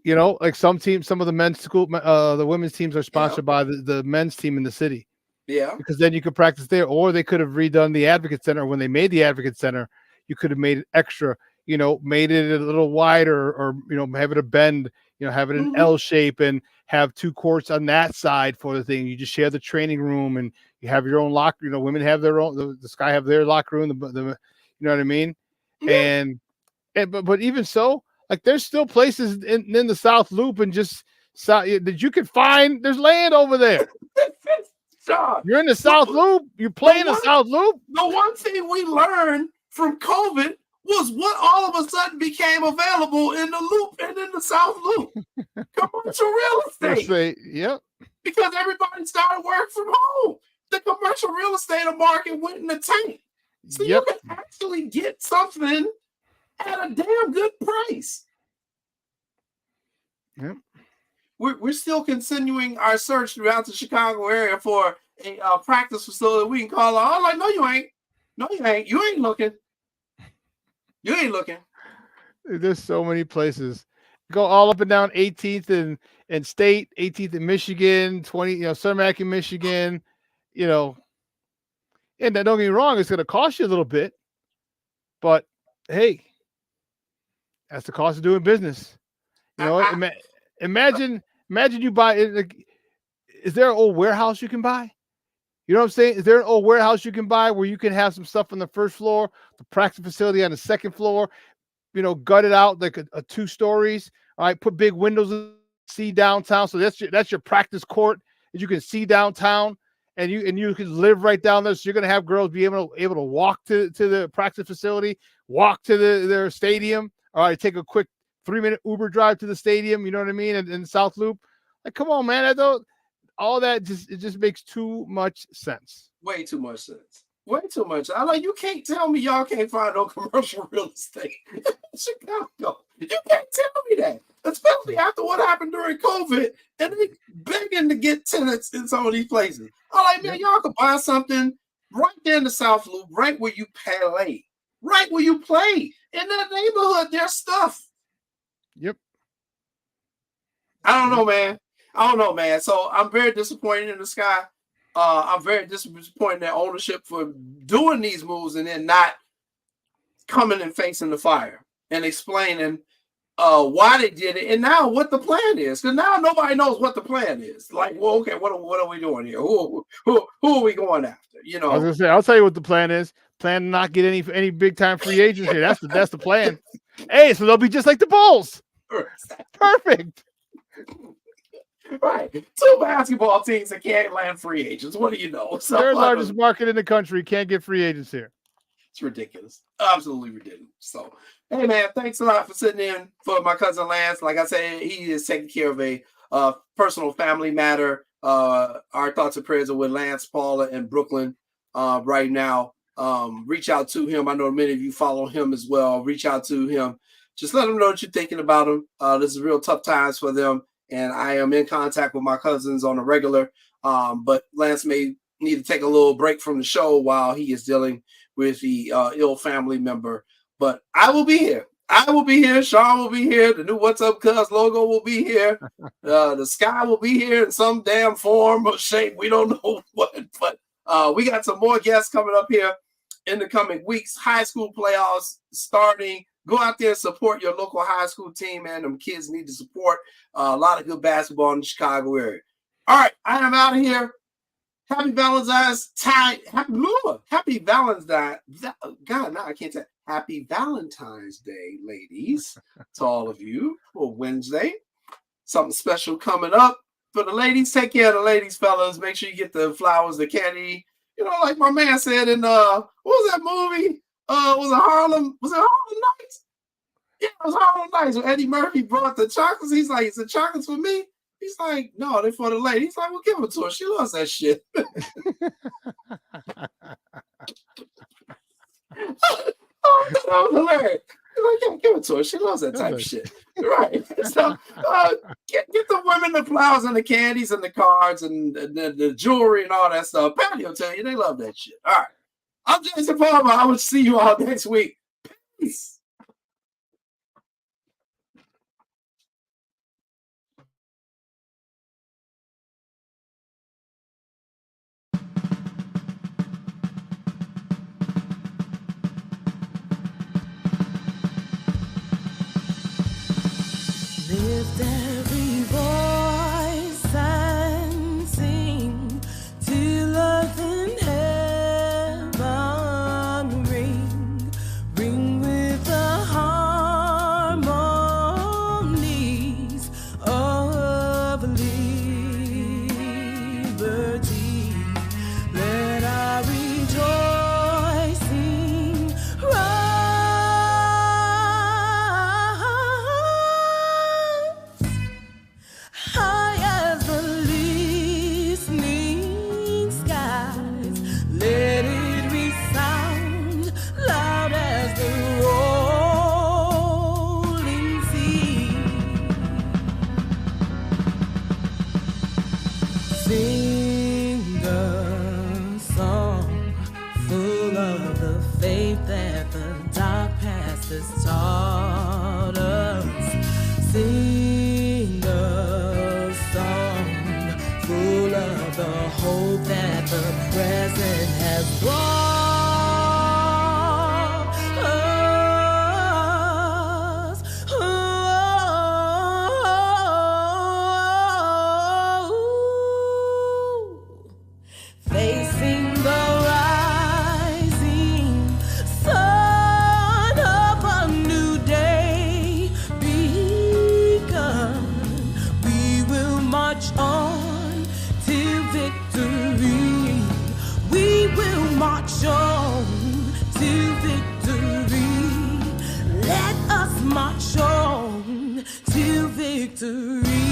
Like some of the men's school, the women's teams are sponsored by the men's team in the city. Yeah. Because then you could practice there, or they could have redone the Advocate Center. When they made the Advocate Center, you could have made it extra, made it a little wider, or, have it a bend, have it an L shape and have 2 courts on that side for the thing. You just share the training room and you have your own locker. Women have their own, the Sky have their locker room, the you know what I mean? Yeah. But even so, like there's still places in the South Loop and just that you could find. There's land over there. You're in the South Loop. You play in the South Loop. The one thing we learned from COVID was what all of a sudden became available in the Loop and in the South Loop. Commercial real estate. Yep. Because everybody started work from home. The commercial real estate market went in the tank. So you can actually get something at a damn good price. Yep. We're still continuing our search throughout the Chicago area for a practice facility we can call on. I'm like, no, you ain't. No, you ain't. You ain't looking. You ain't looking. There's so many places. Go all up and down 18th and State, 18th in Michigan, 20, Cermak in Michigan, and don't get me wrong, it's going to cost you a little bit, but hey, that's the cost of doing business. Imagine you buy it. Is there an old warehouse you can buy? You know what I'm saying? Is there an old warehouse you can buy where you can have some stuff on the first floor, the practice facility on the second floor, gut it out like a 2 stories. All right, put big windows and see downtown. So that's your practice court, that you can see downtown, and you can live right down there. So you're gonna have girls be able to walk to the practice facility, walk to their stadium. All right, take a quick 3-minute Uber drive to the stadium. You know what I mean? In South Loop. Like, come on, man. All that just makes too much sense. Way too much sense. Way too much. You can't tell me y'all can't find no commercial real estate in Chicago. You can't tell me that, especially after what happened during COVID, and they begging to get tenants in some of these places. I'm like, man, y'all could buy something right there in the South Loop, right where you play, right where you play in that neighborhood. There's stuff. Yep. I don't know, man. So I'm very disappointed in the Sky. I'm very disappointed in ownership for doing these moves and then not coming and facing the fire and explaining why they did it and now what the plan is. Because now nobody knows what the plan is. Like, well, okay, what are we doing here? Who are we going after? I was gonna say, I'll tell you what the plan is. Plan to not get any big time free agents here. That's the plan. Hey, so they'll be just like the Bulls. Perfect. Right. 2 basketball teams that can't land free agents. What do you know? So, third largest market in the country, can't get free agents here. It's ridiculous. Absolutely ridiculous. So, hey, man, thanks a lot for sitting in for my cousin Lance. Like I said, he is taking care of a personal family matter. Our thoughts and prayers are with Lance, Paula, and Brooklyn right now. Reach out to him. I know many of you follow him as well. Reach out to him. Just let him know what you're thinking about him. This is real tough times for them. And I am in contact with my cousins on a regular. But Lance may need to take a little break from the show while he is dealing with the ill family member. But I will be here. Sean will be here. The new What's Up Cuz logo will be here. The Sky will be here in some damn form or shape. We don't know what. But we got some more guests coming up here in the coming weeks. High school playoffs starting. Go out there and support your local high school team, man. Them kids need to support. A lot of good basketball in the Chicago area. All right, I am out of here. Happy Valentine's time. Happy Valentine's. God, now I can't say. Happy Valentine's Day, ladies, to all of you for Wednesday. Something special coming up for the ladies. Take care of the ladies, fellas. Make sure you get the flowers, the candy. Like my man said in what was that movie? Was it Harlem Nights? Yeah, it was Harlem Nights when Eddie Murphy brought the chocolates. He's like, "Is the chocolates for me?" He's like, "No, they're for the lady." He's like, "Well, give them to her. She loves that shit." Oh, that was hilarious. He's like, "Yeah, give it to her. She loves that type of shit." Right. So get the women the flowers and the candies and the cards and the jewelry and all that stuff. Patty will tell you they love that shit. All right. I'm Jason Palmer. I will see you all next week. Peace. Lift every voice and sing till earth and heaven ring with the harmonies of liberty. Let our rejoicing rise. Jesus taught us. Sing a song full of the hope that the present has brought us. Facing the rising sun of a new day begun, we will march on till victory. We will march on till victory. Let us march on till victory.